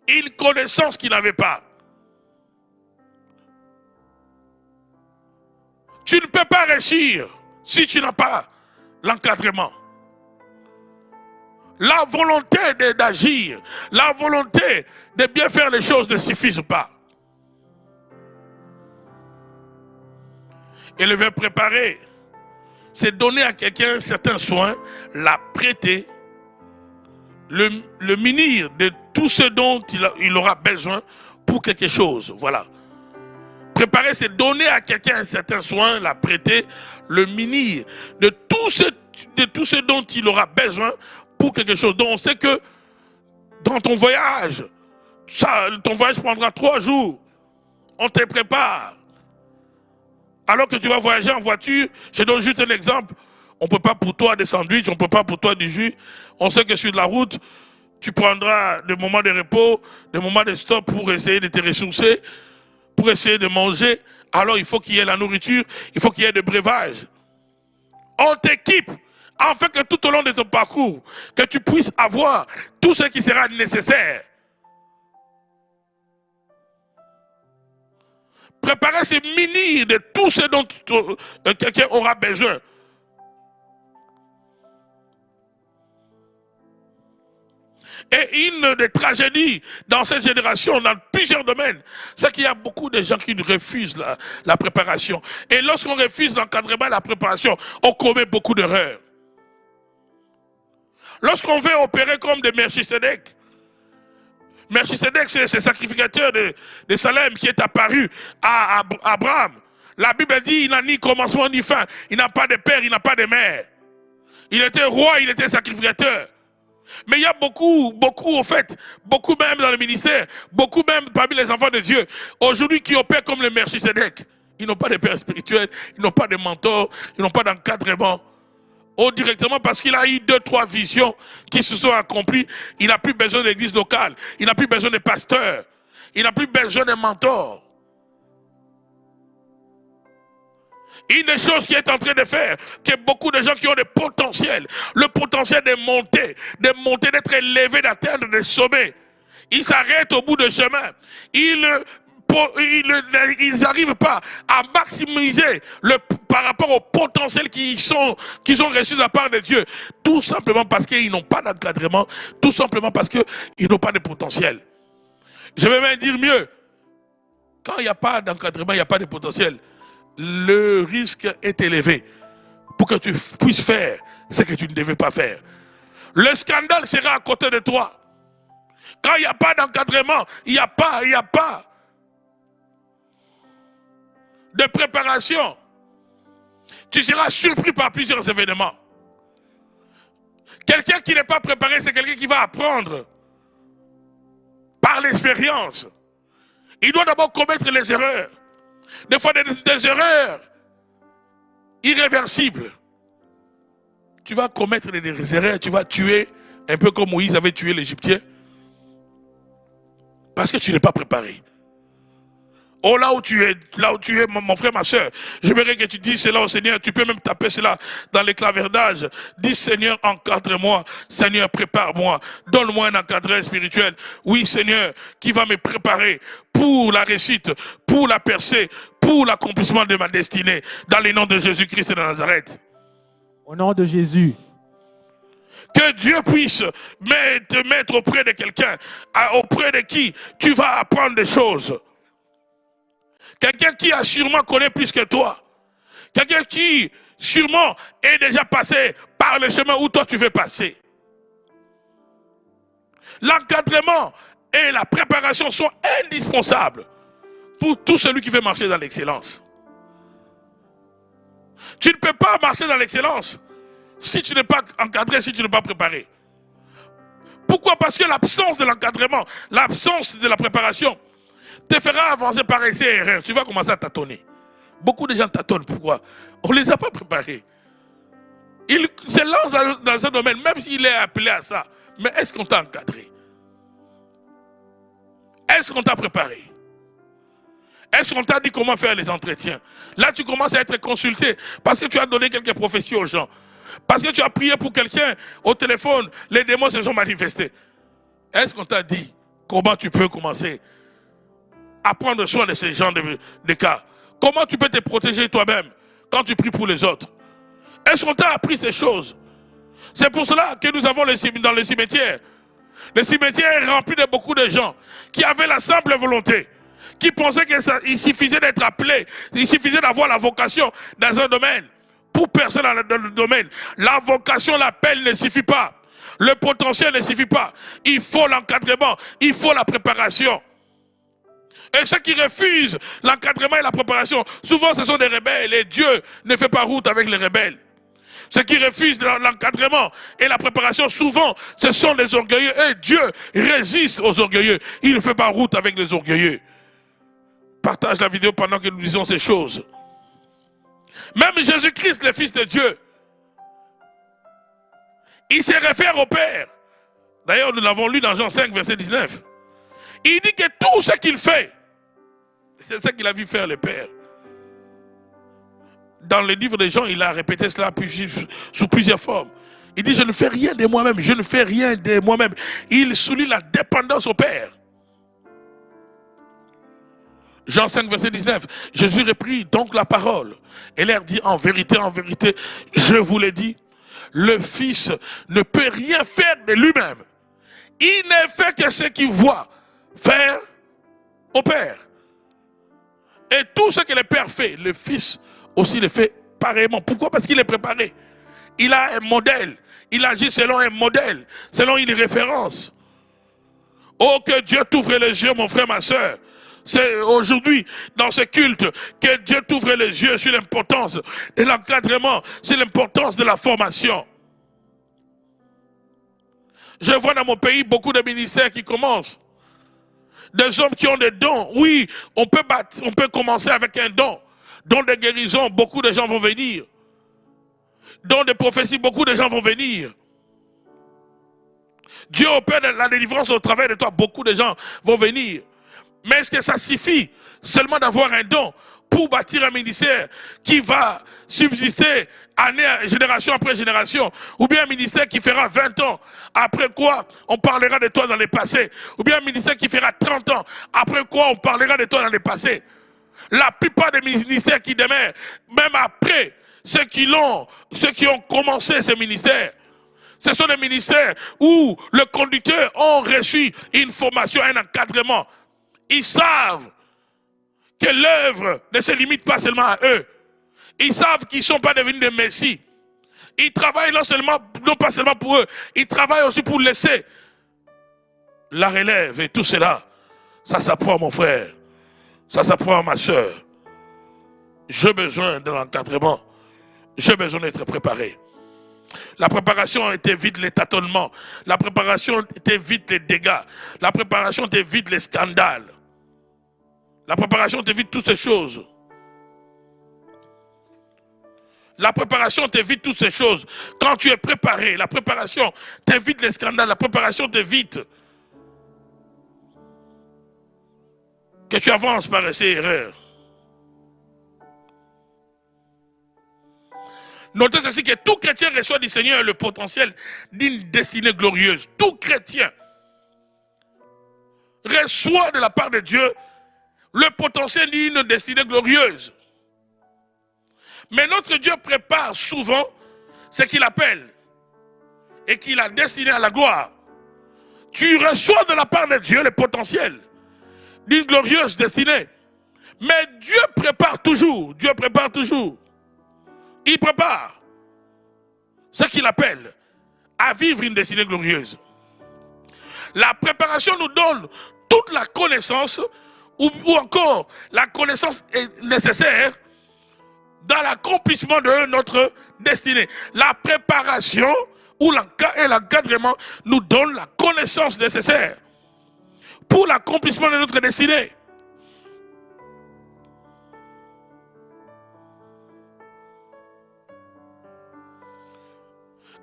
une connaissance qu'il n'avait pas. Tu ne peux pas réussir si tu n'as pas l'encadrement. La volonté d'agir, la volonté de bien faire les choses ne suffisent pas. Et le verbe préparer, c'est donner à quelqu'un un certain soin, la prêter, le munir de tout ce dont il aura besoin pour quelque chose. Voilà. Préparer, c'est donner à quelqu'un un certain soin, la prêter, le munir de tout ce dont il aura besoin pour quelque chose. Donc on sait que dans ton voyage, ton voyage prendra 3 jours. On te prépare. Alors que tu vas voyager en voiture, je donne juste un exemple. On ne peut pas pour toi des sandwichs, on ne peut pas pour toi du jus. On sait que sur la route, tu prendras des moments de repos, des moments de stop pour essayer de te ressourcer, pour essayer de manger. Alors il faut qu'il y ait la nourriture, il faut qu'il y ait des breuvages. On t'équipe afin que tout au long de ton parcours, que tu puisses avoir tout ce qui sera nécessaire. Préparer, c'est munir de tout ce dont quelqu'un aura besoin. Et une des tragédies dans cette génération, dans plusieurs domaines, c'est qu'il y a beaucoup de gens qui refusent la préparation. Et lorsqu'on refuse l'encadrement et la préparation, on commet beaucoup d'erreurs. Lorsqu'on veut opérer comme de Melchisedec, Melchisedec, c'est ce sacrificateur de Salem qui est apparu à Abraham. La Bible dit il n'a ni commencement ni fin. Il n'a pas de père, il n'a pas de mère. Il était roi, il était sacrificateur. Mais il y a beaucoup au fait, beaucoup même dans le ministère, beaucoup même parmi les enfants de Dieu, aujourd'hui qui opèrent comme le Melchisedec. Ils n'ont pas de père spirituel, ils n'ont pas de mentor, ils n'ont pas d'encadrement. Ou directement parce qu'il a eu 2-3 visions qui se sont accomplies. Il n'a plus besoin d'église locale. Il n'a plus besoin de pasteurs. Il n'a plus besoin de mentors. Une des choses qui est en train de faire, que beaucoup de gens qui ont le potentiel de monter, d'être élevés, d'atteindre des sommets, ils s'arrêtent au bout du chemin. Ils n'arrivent pas à maximiser par rapport au potentiel qu'ils ont reçu de la part de Dieu. Tout simplement parce qu'ils n'ont pas d'encadrement, tout simplement parce qu'ils n'ont pas de potentiel. Je vais même dire mieux, quand il n'y a pas d'encadrement, il n'y a pas de potentiel, le risque est élevé pour que tu puisses faire ce que tu ne devais pas faire. Le scandale sera à côté de toi. Quand il n'y a pas d'encadrement, il n'y a pas de préparation, tu seras surpris par plusieurs événements. Quelqu'un qui n'est pas préparé, c'est quelqu'un qui va apprendre par l'expérience. Il doit d'abord commettre les erreurs. Des fois des erreurs irréversibles. Tu vas commettre des erreurs, tu vas tuer, un peu comme Moïse avait tué l'Égyptien, parce que tu n'es pas préparé. Oh, là où tu es, mon frère, ma soeur, j'aimerais que tu dises cela au Seigneur. Tu peux même taper cela dans les claverdage. Dis Seigneur, encadre-moi. Seigneur, prépare-moi. Donne-moi un encadreur spirituel. Oui, Seigneur, qui va me préparer pour la réussite, pour la percée, pour l'accomplissement de ma destinée. Dans le nom de Jésus-Christ de Nazareth. Au nom de Jésus. Que Dieu puisse te mettre auprès de quelqu'un, auprès de qui tu vas apprendre des choses. Quelqu'un qui a sûrement connaît plus que toi. Quelqu'un qui sûrement est déjà passé par le chemin où toi tu veux passer. L'encadrement et la préparation sont indispensables pour tout celui qui veut marcher dans l'excellence. Tu ne peux pas marcher dans l'excellence si tu n'es pas encadré, si tu n'es pas préparé. Pourquoi? Parce que l'absence de l'encadrement, l'absence de la préparation te fera avancer par essai et erreur. Tu vas commencer à tâtonner. Beaucoup de gens tâtonnent. Pourquoi? On ne les a pas préparés. Ils se lancent dans un domaine, même s'il est appelé à ça. Mais est-ce qu'on t'a encadré? Est-ce qu'on t'a préparé? Est-ce qu'on t'a dit comment faire les entretiens? Là, tu commences à être consulté parce que tu as donné quelques prophéties aux gens. Parce que tu as prié pour quelqu'un au téléphone, les démons se sont manifestés. Est-ce qu'on t'a dit comment tu peux commencer à prendre soin de ces gens de cas? Comment tu peux te protéger toi-même quand tu pries pour les autres? Est-ce qu'on t'a appris ces choses? C'est pour cela que nous avons dans le cimetière. Le cimetière est rempli de beaucoup de gens qui avaient la simple volonté, qui pensaient qu'il suffisait d'être appelé, il suffisait d'avoir la vocation dans un domaine. Pour personne dans le domaine, la vocation, l'appel ne suffit pas. Le potentiel ne suffit pas. Il faut l'encadrement, il faut la préparation. Et ceux qui refusent l'encadrement et la préparation, souvent ce sont des rebelles et Dieu ne fait pas route avec les rebelles. Ceux qui refusent l'encadrement et la préparation, souvent, ce sont les orgueilleux. Et Dieu résiste aux orgueilleux. Il ne fait pas route avec les orgueilleux. Partage la vidéo pendant que nous disons ces choses. Même Jésus-Christ, le Fils de Dieu, il se réfère au Père. D'ailleurs, nous l'avons lu dans Jean 5, verset 19. Il dit que tout ce qu'il fait, c'est ce qu'il a vu faire le Père. Dans le livre de Jean, il a répété cela sous plusieurs formes. Il dit, je ne fais rien de moi-même, je ne fais rien de moi-même. Il souligne la dépendance au Père. Jean 5, verset 19. Jésus reprit donc la parole et leur dit, en vérité, je vous l'ai dit, le Fils ne peut rien faire de lui-même. Il ne fait que ce qu'il voit faire au Père. Et tout ce que le Père fait, le Fils aussi le fait pareillement. Pourquoi? Parce qu'il est préparé. Il a un modèle. Il agit selon un modèle, selon une référence. Oh, que Dieu t'ouvre les yeux, mon frère, ma soeur. C'est aujourd'hui, dans ce culte, que Dieu t'ouvre les yeux sur l'importance de l'encadrement, sur l'importance de la formation. Je vois dans mon pays beaucoup de ministères qui commencent. Des hommes qui ont des dons. Oui, on peut commencer avec un don. Don de guérison, beaucoup de gens vont venir. Don de prophétie, beaucoup de gens vont venir. Dieu opère la délivrance au travers de toi, beaucoup de gens vont venir. Mais est-ce que ça suffit seulement d'avoir un don pour bâtir un ministère qui va subsister année, génération après génération? Ou bien un ministère qui fera 20 ans, après quoi on parlera de toi dans le passé? Ou bien un ministère qui fera 30 ans, après quoi on parlera de toi dans le passé? La plupart des ministères qui demeurent, même après ceux qui ont commencé ces ministères, ce sont des ministères où les conducteurs ont reçu une formation, un encadrement. Ils savent que l'œuvre ne se limite pas seulement à eux. Ils savent qu'ils ne sont pas devenus des messies. Ils travaillent non pas seulement pour eux, ils travaillent aussi pour laisser la relève et tout cela. Ça s'apprend, mon frère. Ça s'apprend, ma soeur. J'ai besoin de l'encadrement. J'ai besoin d'être préparé. La préparation évite les tâtonnements. La préparation évite les dégâts. La préparation évite les scandales. La préparation évite toutes ces choses. La préparation t'évite toutes ces choses. Quand tu es préparé, la préparation t'évite les scandales. La préparation t'évite que tu avances par ces erreurs. Notez ceci, que tout chrétien reçoit du Seigneur le potentiel d'une destinée glorieuse. Tout chrétien reçoit de la part de Dieu le potentiel d'une destinée glorieuse. Mais notre Dieu prépare souvent ce qu'il appelle et qu'il a destiné à la gloire. Tu reçois de la part de Dieu le potentiel d'une glorieuse destinée. Mais Dieu prépare toujours. Dieu prépare toujours. Il prépare ce qu'il appelle à vivre une destinée glorieuse. La préparation nous donne toute la connaissance ou encore la connaissance est nécessaire dans l'accomplissement de notre destinée. La préparation et l'encadrement nous donnent la connaissance nécessaire pour l'accomplissement de notre destinée.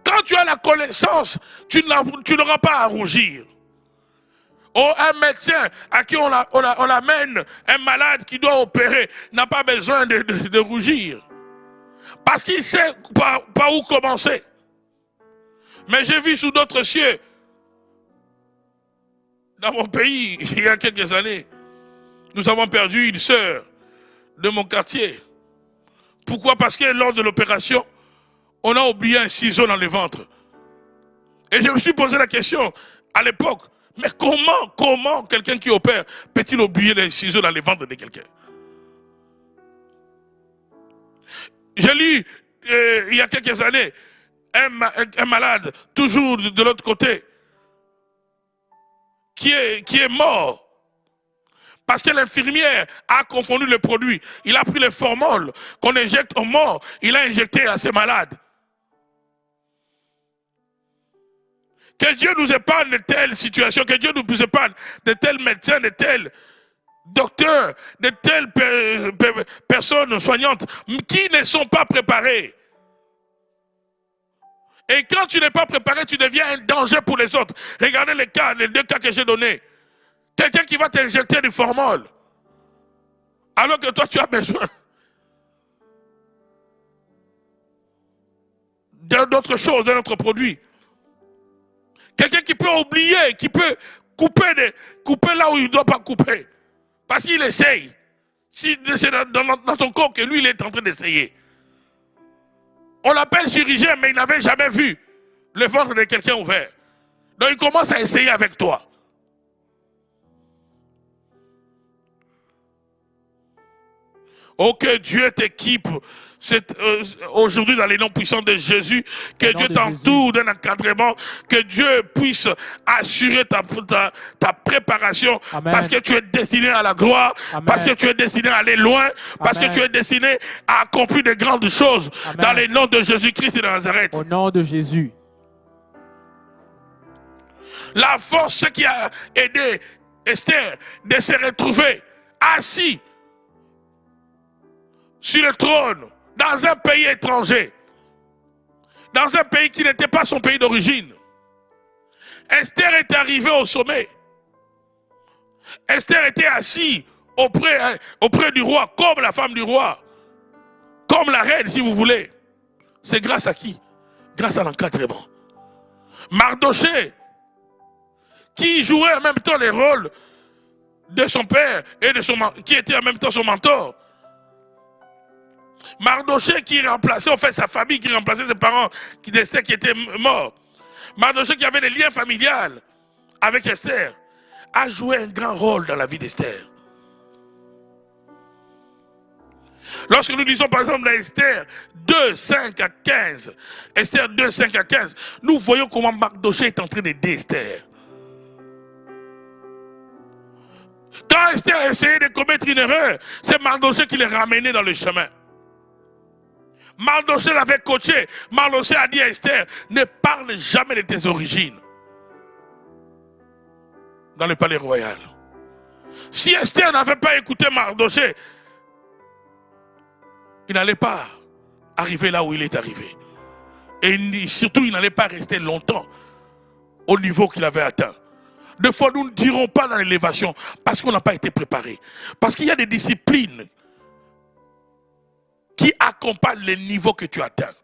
Quand tu as la connaissance, tu n'auras pas à rougir. Oh, un médecin à qui on amène un malade qui doit opérer n'a pas besoin de rougir. Parce qu'il sait par où commencer. Mais j'ai vu sous d'autres cieux, dans mon pays, il y a quelques années, nous avons perdu une sœur de mon quartier. Pourquoi? Parce que lors de l'opération, on a oublié un ciseau dans le ventre. Et je me suis posé la question à l'époque, mais comment quelqu'un qui opère peut-il oublier les ciseaux dans le ventre de quelqu'un? J'ai lu il y a quelques années un malade, toujours de l'autre côté, qui est mort. Parce que l'infirmière a confondu le produit. Il a pris le formol qu'on injecte aux morts. Il a injecté à ces malades. Que Dieu nous épargne de telles situations. Que Dieu nous épargne de tels médecins, de tels docteurs, de telles personnes soignantes qui ne sont pas préparées. Et quand tu n'es pas préparé, tu deviens un danger pour les autres. Regardez les deux cas que j'ai donnés. Quelqu'un qui va t'injecter du formol, alors que toi tu as besoin d'autre chose, d'un autre produit. Quelqu'un qui peut oublier, qui peut couper là où il ne doit pas couper. Parce qu'il essaye. C'est dans son corps que lui il est en train d'essayer. On l'appelle chirurgien, mais il n'avait jamais vu le ventre de quelqu'un ouvert. Donc il commence à essayer avec toi. Oh, que Dieu t'équipe aujourd'hui dans les noms puissants de Jésus, que Dieu t'entoure d'un encadrement, que Dieu puisse assurer ta préparation. Amen. Parce que tu es destiné à la gloire, amen. Parce que tu es destiné à aller loin, parce amen. Que tu es destiné à accomplir de grandes choses, amen. Dans les noms de Jésus-Christ de Nazareth. Au nom de Jésus. La force qui a aidé Esther de se retrouver assis sur le trône, dans un pays étranger, dans un pays qui n'était pas son pays d'origine. Esther est arrivée au sommet. Esther était assise auprès du roi, comme la femme du roi, comme la reine si vous voulez. C'est grâce à qui? Grâce à l'encadrement. Mardoché, qui jouait en même temps les rôles de son père et qui était en même temps son mentor. Mardoché qui remplaçait, en fait, sa famille, qui remplaçait ses parents d'Esther qui étaient morts. Mardoché qui avait des liens familiaux avec Esther, a joué un grand rôle dans la vie d'Esther. Lorsque nous lisons par exemple dans Esther 2, 5 à 15, Esther 2, 5 à 15, nous voyons comment Mardoché est en train d'aider Esther. Quand Esther a essayé de commettre une erreur, c'est Mardoché qui l'a ramené dans le chemin. Mardoché l'avait coaché. Mardoché a dit à Esther, ne parle jamais de tes origines dans le palais royal. Si Esther n'avait pas écouté Mardoché, il n'allait pas arriver là où il est arrivé. Et surtout, il n'allait pas rester longtemps au niveau qu'il avait atteint. Des fois, nous ne dirons pas dans l'élévation parce qu'on n'a pas été préparé. Parce qu'il y a des disciplines qui accompagne le niveau que tu atteins.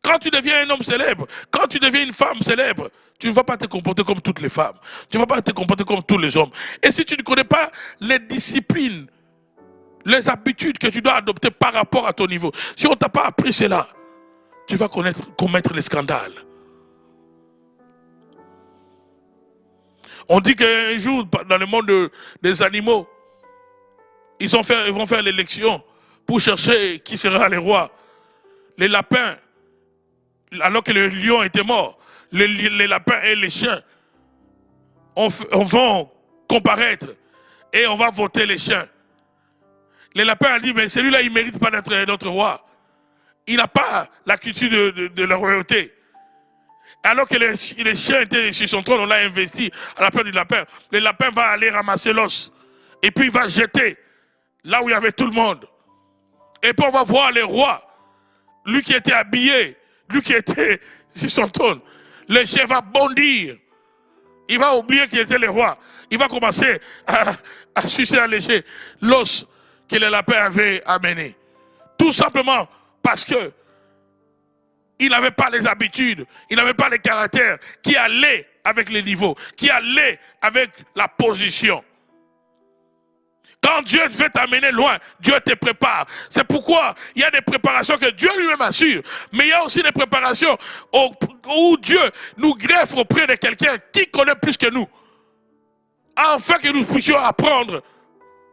Quand tu deviens un homme célèbre, quand tu deviens une femme célèbre, tu ne vas pas te comporter comme toutes les femmes. Tu ne vas pas te comporter comme tous les hommes. Et si tu ne connais pas les disciplines, les habitudes que tu dois adopter par rapport à ton niveau, si on ne t'a pas appris cela, tu vas commettre les scandales. On dit qu'un jour, dans le monde des animaux, ils vont faire l'élection pour chercher qui sera le roi. Les lapins, alors que le lion était mort, les lapins et les chiens vont comparaître et on va voter les chiens. Les lapins ont dit, mais celui-là, il ne mérite pas d'être notre roi. Il n'a pas la culture de la royauté. Alors que les chiens étaient sur son trône, on l'a investi à la place du lapin. Le lapin va aller ramasser l'os et puis il va jeter là où il y avait tout le monde. Et puis on va voir le roi, lui qui était habillé, lui qui était sur son trône. Le chien va bondir. Il va oublier qu'il était le roi. Il va commencer à sucer, à lécher l'os que le lapin avait amené. Tout simplement parce que il n'avait pas les habitudes, il n'avait pas les caractères qui allaient avec les niveaux, qui allaient avec la position. Quand Dieu veut t'amener loin, Dieu te prépare. C'est pourquoi il y a des préparations que Dieu lui-même assure. Mais il y a aussi des préparations où Dieu nous greffe auprès de quelqu'un qui connaît plus que nous. Afin que nous puissions apprendre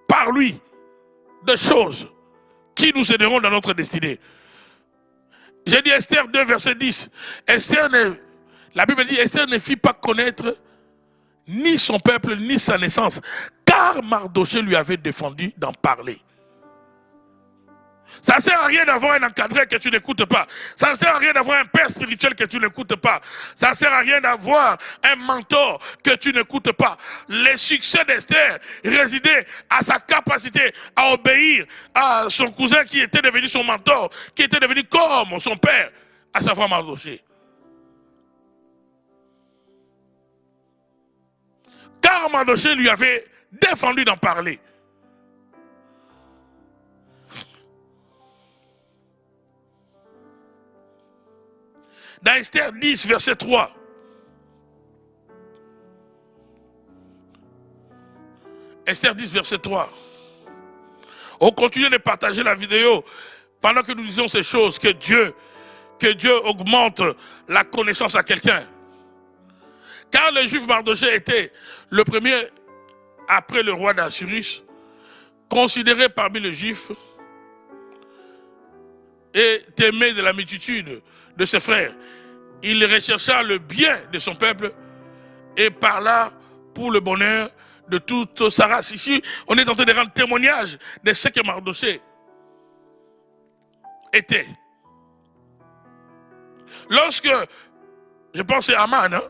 par lui des choses qui nous aideront dans notre destinée. J'ai dit Esther 2, verset 10. La Bible dit, Esther ne fit pas connaître ni son peuple, ni sa naissance, car Mardoché lui avait défendu d'en parler. Ça ne sert à rien d'avoir un encadré que tu n'écoutes pas. Ça ne sert à rien d'avoir un père spirituel que tu n'écoutes pas. Ça ne sert à rien d'avoir un mentor que tu n'écoutes pas. Le succès d'Esther résidait à sa capacité à obéir à son cousin qui était devenu son mentor, qui était devenu comme son père, à savoir Mardoché. Car Mardoché lui avait défendu d'en parler. Dans Esther 10, verset 3. Esther 10, verset 3. On continue de partager la vidéo pendant que nous disons ces choses, que Dieu augmente la connaissance à quelqu'un. Car le juif Mardoché était le premier, après le roi d'Assyrus, considéré parmi les juifs et aimé de la multitude de ses frères. Il rechercha le bien de son peuple et parla pour le bonheur de toute sa race. Ici, on est en train de rendre témoignage de ce que Mardoché était. Lorsque, je pense c'est Aman, hein?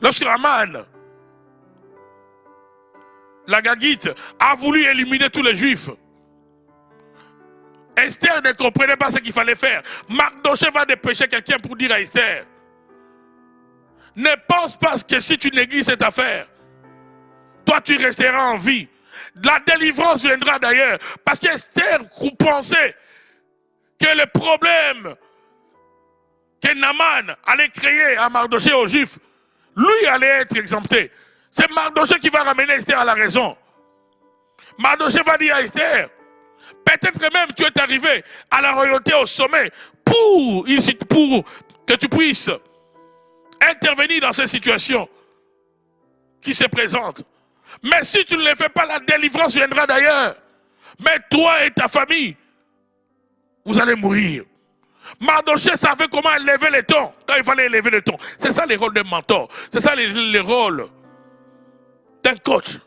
Lorsque Aman, la Gagite, a voulu éliminer tous les Juifs, Esther ne comprenait pas ce qu'il fallait faire. Mardoché va dépêcher quelqu'un pour dire à Esther, ne pense pas que si tu négliges cette affaire, toi tu resteras en vie. La délivrance viendra d'ailleurs. Parce qu'Esther pensait que le problème que Naaman allait créer à Mardoché aux Juifs, lui allait être exempté. C'est Mardoché qui va ramener Esther à la raison. Mardoché va dire à Esther, peut-être même tu es arrivé à la royauté au sommet pour que tu puisses intervenir dans ces situations qui se présentent. Mais si tu ne le fais pas, la délivrance viendra d'ailleurs. Mais toi et ta famille, vous allez mourir. Mardoché savait comment élever les tons quand il fallait élever les tons. C'est ça les rôles d'un mentor. C'est ça les rôles d'un coach,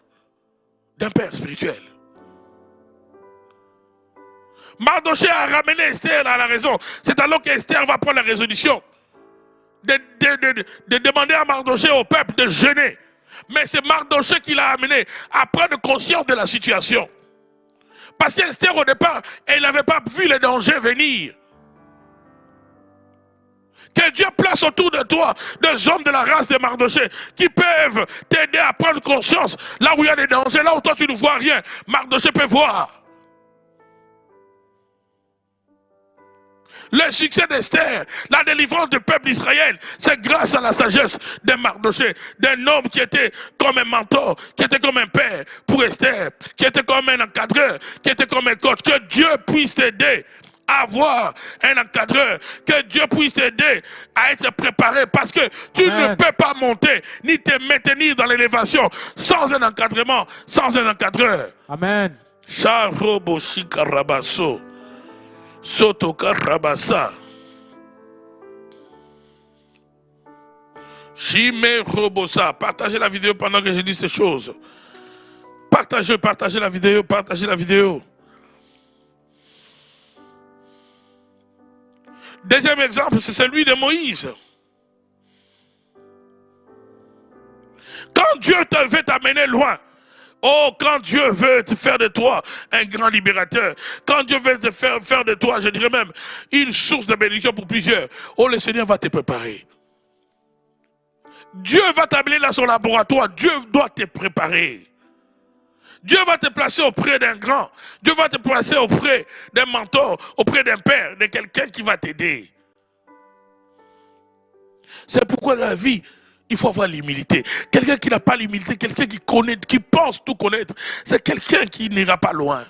d'un père spirituel. Mardoché a ramené Esther à la raison. C'est alors qu'Esther va prendre la résolution de demander à Mardoché, au peuple, de jeûner. Mais c'est Mardoché qui l'a amené à prendre conscience de la situation. Parce qu'Esther, au départ, elle n'avait pas vu les dangers venir. Que Dieu place autour de toi des hommes de la race de Mardoché qui peuvent t'aider à prendre conscience là où il y a des dangers, là où toi tu ne vois rien. Mardoché peut voir. Le succès d'Esther, la délivrance du peuple d'Israël, c'est grâce à la sagesse de Mardoché, d'un homme qui était comme un mentor, qui était comme un père pour Esther, qui était comme un encadreur, qui était comme un coach. Que Dieu puisse t'aider à avoir un encadreur, que Dieu puisse t'aider à être préparé, parce que tu ne peux pas monter ni te maintenir dans l'élévation sans un encadrement, sans un encadreur. Amen. Sotoka Rabasa. Shime Robosa. Partagez la vidéo pendant que je dis ces choses. Partagez la vidéo, partagez la vidéo. Deuxième exemple, c'est celui de Moïse. Quand Dieu veut t'amener loin, oh, quand Dieu veut te faire de toi un grand libérateur, quand Dieu veut te faire de toi, je dirais même, une source de bénédiction pour plusieurs, oh, le Seigneur va te préparer. Dieu va t'amener dans son laboratoire, Dieu doit te préparer. Dieu va te placer auprès d'un grand, Dieu va te placer auprès d'un mentor, auprès d'un père, de quelqu'un qui va t'aider. C'est pourquoi la vie, il faut avoir l'humilité. Quelqu'un qui n'a pas l'humilité, quelqu'un qui connaît, qui pense tout connaître, c'est quelqu'un qui n'ira pas loin.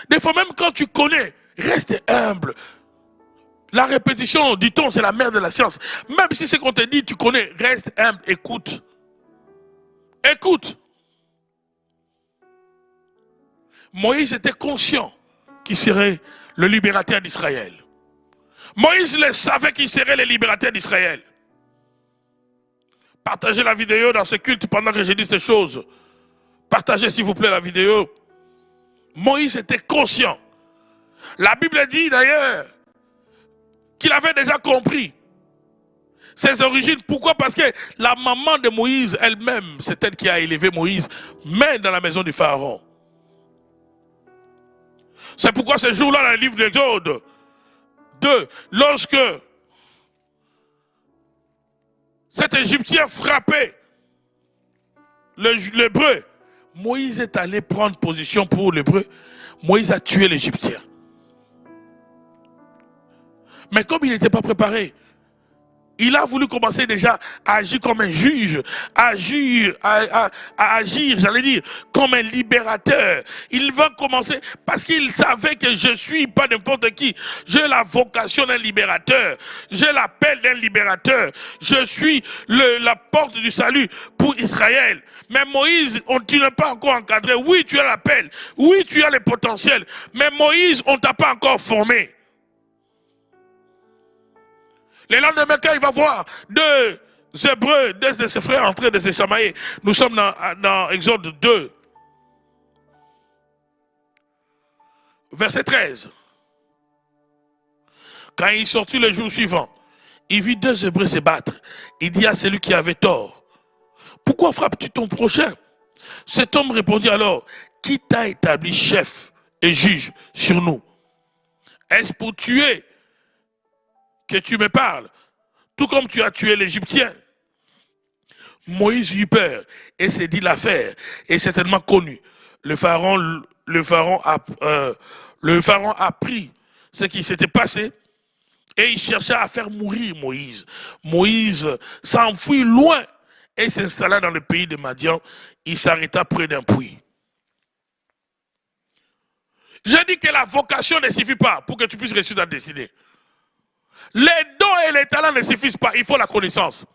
Des fois, même quand tu connais, reste humble. La répétition, dit-on, c'est la mère de la science. Même si ce qu'on te dit, tu connais, reste humble, écoute. Écoute. Moïse était conscient qu'il serait le libérateur d'Israël. Moïse le savait qu'il serait le libérateur d'Israël. Partagez la vidéo dans ce culte pendant que je dis ces choses. Partagez s'il vous plaît la vidéo. Moïse était conscient. La Bible dit d'ailleurs qu'il avait déjà compris ses origines. Pourquoi? Parce que la maman de Moïse elle-même, c'est elle qui a élevé Moïse, même dans la maison du Pharaon. C'est pourquoi ce jour-là, dans le livre de l'Exode 2, lorsque cet Égyptien frappait l'Hébreu, Moïse est allé prendre position pour l'Hébreu. Moïse a tué l'Égyptien. Mais comme il n'était pas préparé, il a voulu commencer déjà à agir comme un juge, à agir, j'allais dire, comme un libérateur. Il va commencer, parce qu'il savait que je ne suis pas n'importe qui. J'ai la vocation d'un libérateur. J'ai l'appel d'un libérateur. Je suis la porte du salut pour Israël. Mais Moïse, tu n'es pas encore encadré. Oui, tu as l'appel. Oui, tu as le potentiel. Mais Moïse, on ne t'a pas encore formé. Le lendemain, quand il va voir deux Hébreux, deux de ses frères en train de se chamailler, nous sommes dans Exode 2, verset 13. Quand il sortit le jour suivant, il vit deux Hébreux se battre. Il dit à celui qui avait tort, pourquoi frappes-tu ton prochain? Cet homme répondit alors, qui t'a établi chef et juge sur nous? Est-ce pour tuer que tu me parles, tout comme tu as tué l'Égyptien? Moïse eut peur et s'est dit l'affaire est certainement connue. Le pharaon a pris ce qui s'était passé et il chercha à faire mourir Moïse. Moïse s'enfuit loin et s'installa dans le pays de Madian. Il s'arrêta près d'un puits. J'ai dit que la vocation ne suffit pas pour que tu puisses réussir ta destinée. Les dons et les talents ne suffisent pas, il faut la connaissance.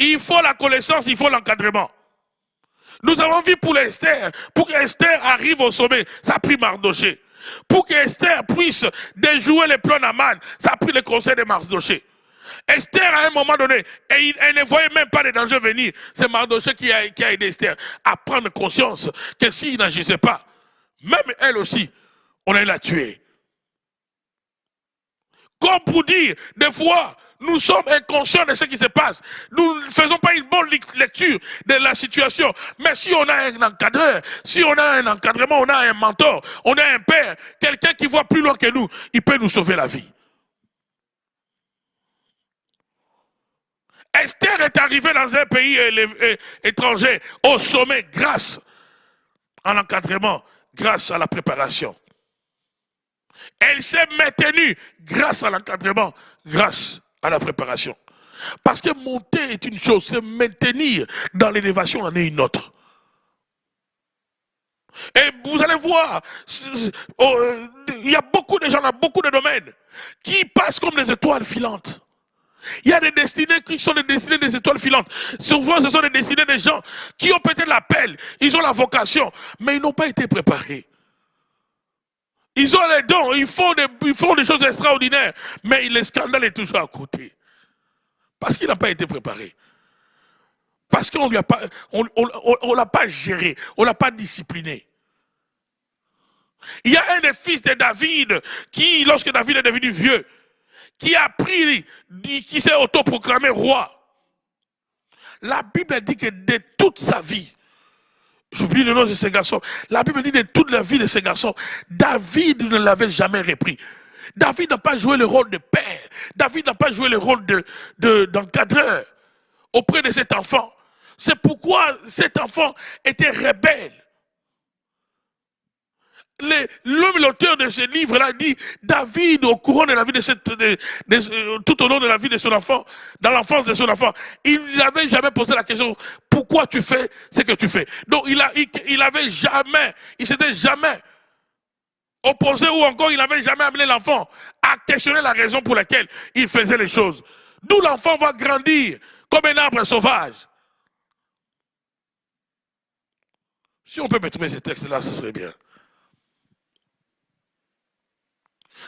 Il faut la connaissance, il faut l'encadrement. Nous avons vu pour Esther, pour qu'Esther arrive au sommet, ça a pris Mardoché. Pour qu'Esther puisse déjouer les plans d'Aman, ça a pris le conseil de Mardoché. Esther, à un moment donné, elle ne voyait même pas les dangers venir. C'est Mardoché qui a aidé Esther à prendre conscience que s'il n'agissait pas, même elle aussi, on allait la tuer. Comme pour dire, des fois, nous sommes inconscients de ce qui se passe. Nous ne faisons pas une bonne lecture de la situation. Mais si on a un encadreur, si on a un encadrement, on a un mentor, on a un père, quelqu'un qui voit plus loin que nous, il peut nous sauver la vie. Esther est arrivée dans un pays étranger au sommet grâce à l'encadrement, grâce à la préparation. Elle s'est maintenue grâce à l'encadrement, grâce à la préparation. Parce que monter est une chose, se maintenir dans l'élévation en est une autre. Et vous allez voir, il y a beaucoup de gens dans beaucoup de domaines qui passent comme des étoiles filantes. Il y a des destinées qui sont des destinées des étoiles filantes. Souvent, ce sont des destinées des gens qui ont peut-être l'appel, ils ont la vocation, mais ils n'ont pas été préparés. Ils ont les dons, ils font des choses extraordinaires, mais le scandale est toujours à côté. Parce qu'il n'a pas été préparé. Parce qu'on ne l'a pas géré, on ne l'a pas discipliné. Il y a un des fils de David qui, lorsque David est devenu vieux, qui a pris, qui s'est autoproclamé roi. La Bible dit que de toute sa vie, j'oublie le nom de ce garçon, la Bible dit de toute la vie de ce garçon, David ne l'avait jamais repris. David n'a pas joué le rôle de père. David n'a pas joué le rôle d'encadreur auprès de cet enfant. C'est pourquoi cet enfant était rebelle. L'homme, l'auteur de ce livre-là dit, David, au courant de la vie tout au long de la vie de son enfant, dans l'enfance de son enfant, il n'avait jamais posé la question, pourquoi tu fais ce que tu fais? Donc, il s'était jamais opposé ou encore il n'avait jamais amené l'enfant à questionner la raison pour laquelle il faisait les choses. D'où l'enfant va grandir comme un arbre sauvage. Si on peut me trouver ce texte-là, ce serait bien.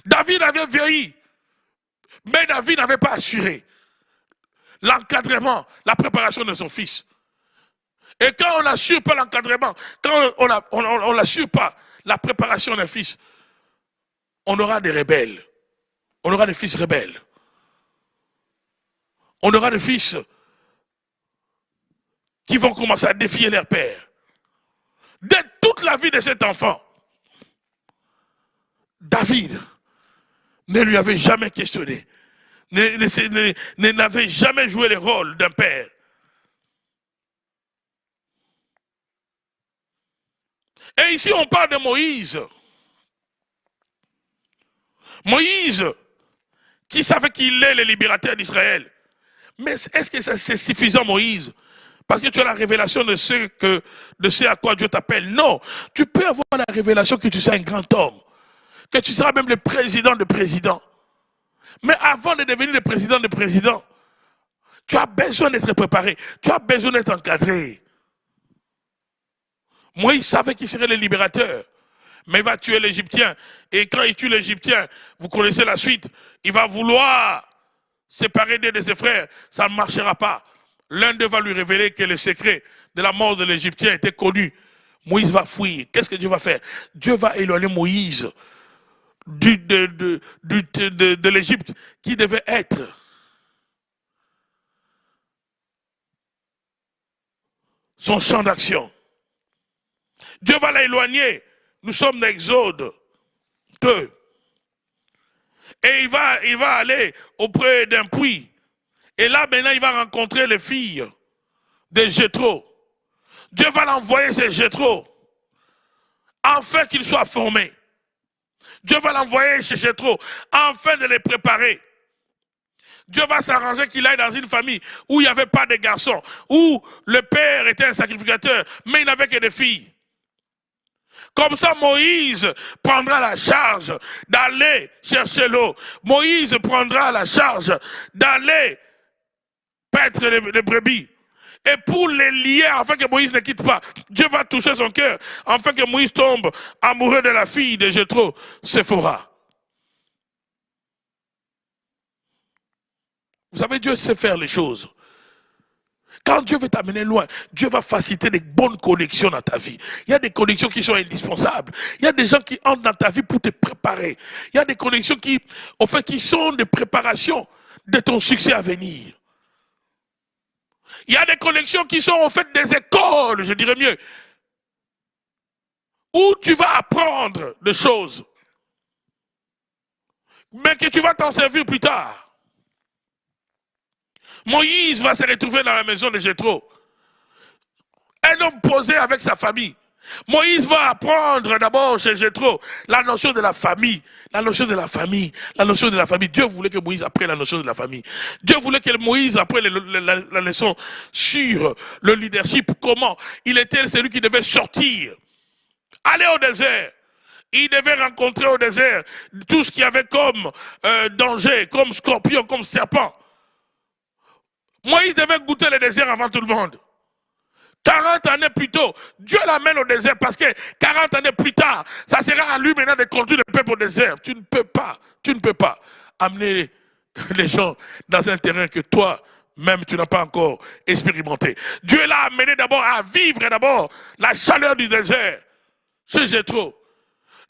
David avait vieilli, mais David n'avait pas assuré l'encadrement, la préparation de son fils. Et quand on n'assure pas l'encadrement, quand on n'assure pas la préparation d'un fils, on aura des rebelles. On aura des fils rebelles. On aura des fils qui vont commencer à défier leur père. Dès toute la vie de cet enfant, David ne lui avait jamais questionné, n'avait jamais joué le rôle d'un père. Et ici on parle de Moïse. Moïse, qui savait qu'il est le libérateur d'Israël. Mais est-ce que c'est suffisant, Moïse? Parce que tu as la révélation de ce à quoi Dieu t'appelle. Non, tu peux avoir la révélation que tu seras un grand homme, que tu seras même le président de présidents. Mais avant de devenir le président de présidents, tu as besoin d'être préparé, tu as besoin d'être encadré. Moïse savait qu'il serait le libérateur, mais il va tuer l'Égyptien. Et quand il tue l'Égyptien, vous connaissez la suite, il va vouloir séparer d'un de ses frères, ça ne marchera pas. L'un d'eux va lui révéler que le secret de la mort de l'Égyptien était connu. Moïse va fuir. Qu'est-ce que Dieu va faire? Dieu va éloigner Moïse de l'Égypte qui devait être son champ d'action. Dieu va l'éloigner. Nous sommes dans Exode 2. Et il va aller auprès d'un puits. Et là, maintenant, il va rencontrer les filles de Jéthro. Dieu va l'envoyer chez Jéthro, afin qu'il soit formé. Dieu va l'envoyer chez Jéthro, afin de les préparer. Dieu va s'arranger qu'il aille dans une famille où il n'y avait pas de garçons, où le père était un sacrificateur, mais il n'avait que des filles. Comme ça, Moïse prendra la charge d'aller chercher l'eau. Moïse prendra la charge d'aller paître les brebis. Et pour les lier, afin que Moïse ne quitte pas, Dieu va toucher son cœur, afin que Moïse tombe amoureux de la fille de Jéthro, Séphora. Vous savez, Dieu sait faire les choses. Quand Dieu veut t'amener loin, Dieu va faciliter des bonnes connexions dans ta vie. Il y a des connexions qui sont indispensables. Il y a des gens qui entrent dans ta vie pour te préparer. Il y a des connexions qui sont des préparations de ton succès à venir. Il y a des connexions qui sont en fait des écoles, je dirais mieux, où tu vas apprendre des choses, mais que tu vas t'en servir plus tard. Moïse va se retrouver dans la maison de Jéthro, un homme posé avec sa famille. Moïse va apprendre d'abord chez Jéthro la notion de la famille. La notion de la famille. La notion de la famille. Dieu voulait que Moïse apprenne la notion de la famille. Dieu voulait que Moïse apprenne la leçon sur le leadership. Comment il était celui qui devait sortir, aller au désert. Il devait rencontrer au désert tout ce qu'il y avait comme danger, comme scorpion, comme serpent. Moïse devait goûter le désert avant tout le monde. 40 années plus tôt, Dieu l'amène au désert parce que 40 années plus tard, ça sera à lui maintenant de conduire le peuple au désert. Tu ne peux pas amener les gens dans un terrain que toi-même tu n'as pas encore expérimenté. Dieu l'a amené d'abord à vivre d'abord la chaleur du désert chez Jéthro.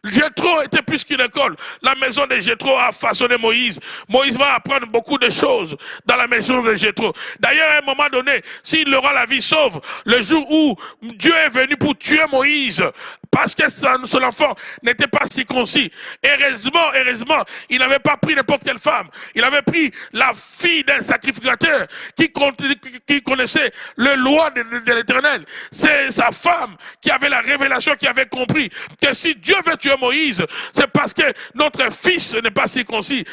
Jéthro était plus qu'une école. La maison de Jéthro a façonné Moïse. Moïse va apprendre beaucoup de choses dans la maison de Jéthro. D'ailleurs, à un moment donné, s'il aura la vie sauve, le jour où Dieu est venu pour tuer Moïse, parce que son enfant n'était pas circoncis. Heureusement, il n'avait pas pris n'importe quelle femme. Il avait pris la fille d'un sacrificateur qui connaissait le loi de l'Éternel. C'est sa femme qui avait la révélation, qui avait compris que si Dieu veut tuer tuer Moïse, c'est parce que notre fils n'est pas circoncis.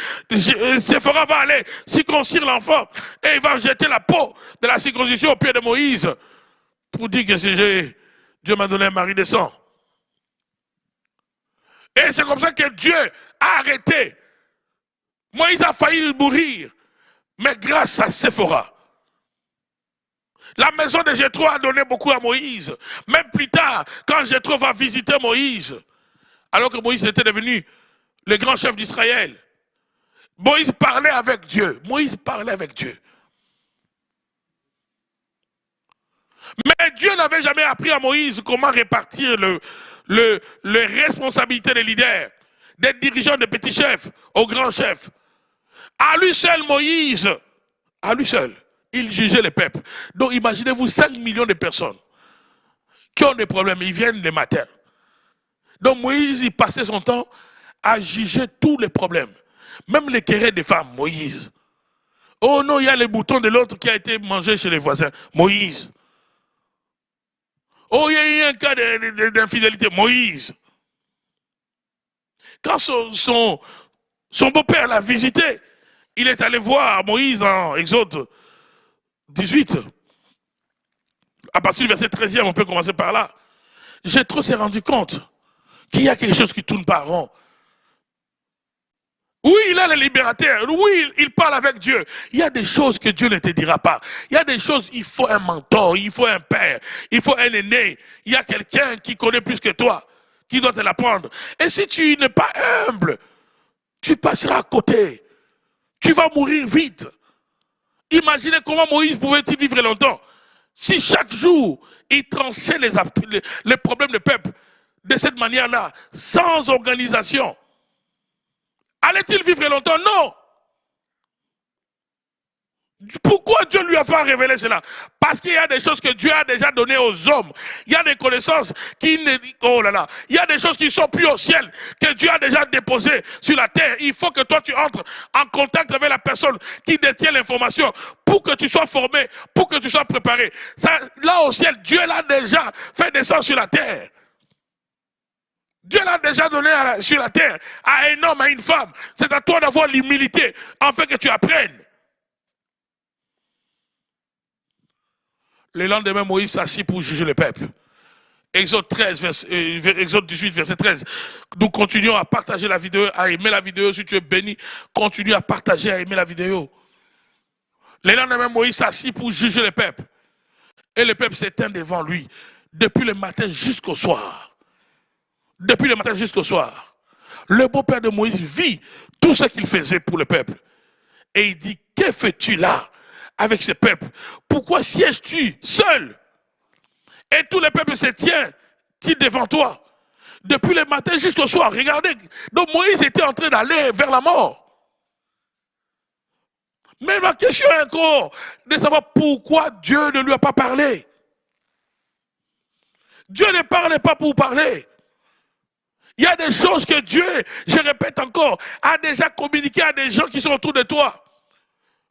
Séphora va aller circoncire l'enfant et il va jeter la peau de la circoncision au pied de Moïse pour dire que Dieu m'a donné un mari décent. Et c'est comme ça que Dieu a arrêté. Moïse a failli mourir, mais grâce à Séphora. La maison de Jéthro a donné beaucoup à Moïse. Même plus tard, quand Jéthro va visiter Moïse, alors que Moïse était devenu le grand chef d'Israël, Moïse parlait avec Dieu. Moïse parlait avec Dieu. Mais Dieu n'avait jamais appris à Moïse comment répartir les responsabilités des leaders, des dirigeants, des petits chefs aux grands chefs. À lui seul, Moïse, à lui seul, il jugeait les peuples. Donc imaginez-vous 5 millions de personnes qui ont des problèmes, ils viennent le matin. Donc Moïse, il passait son temps à juger tous les problèmes. Même les querelles des femmes, Moïse. Oh non, il y a les boutons de l'autre qui a été mangé chez les voisins, Moïse. Oh, il y a eu un cas d'infidélité, Moïse. Quand son beau-père l'a visité, il est allé voir Moïse dans Exode 18. À partir du verset 13e, on peut commencer par là. Jéthro s'est rendu compte qu'il y a quelque chose qui tourne pas rond. Oui, il a le libérateur. Oui, il parle avec Dieu. Il y a des choses que Dieu ne te dira pas. Il y a des choses, il faut un mentor, il faut un père, il faut un aîné. Il y a quelqu'un qui connaît plus que toi, qui doit te l'apprendre. Et si tu n'es pas humble, tu passeras à côté. Tu vas mourir vite. Imaginez comment Moïse pouvait-il vivre longtemps. Si chaque jour, il tranchait les problèmes du peuple de cette manière-là, sans organisation, allait-il vivre longtemps? Non. Pourquoi Dieu ne lui a pas révélé cela? Parce qu'il y a des choses que Dieu a déjà données aux hommes. Il y a des connaissances qui ne... Oh là là. Il y a des choses qui sont plus au ciel, que Dieu a déjà déposées sur la terre. Il faut que toi tu entres en contact avec la personne qui détient l'information pour que tu sois formé, pour que tu sois préparé. Ça, là au ciel, Dieu l'a déjà fait descendre sur la terre. Dieu l'a déjà donné sur la terre à un homme, à une femme. C'est à toi d'avoir l'humilité afin que tu apprennes. Le lendemain, Moïse s'assit pour juger le peuple. Exode 18, verset 13. Nous continuons à partager la vidéo, à aimer la vidéo. Si tu es béni, continue à partager, à aimer la vidéo. Le lendemain, Moïse s'assit pour juger le peuple. Et le peuple s'éteint devant lui, depuis le matin jusqu'au soir. Depuis le matin jusqu'au soir. Le beau-père de Moïse vit tout ce qu'il faisait pour le peuple. Et il dit, que fais-tu là avec ce peuple? Pourquoi sièges-tu seul? Et tout le peuple se tient-il devant toi? Depuis le matin jusqu'au soir. Regardez. Donc Moïse était en train d'aller vers la mort. Mais ma question est encore de savoir pourquoi Dieu ne lui a pas parlé. Dieu ne parle pas pour parler. Il y a des choses que Dieu, je répète encore, a déjà communiqué à des gens qui sont autour de toi.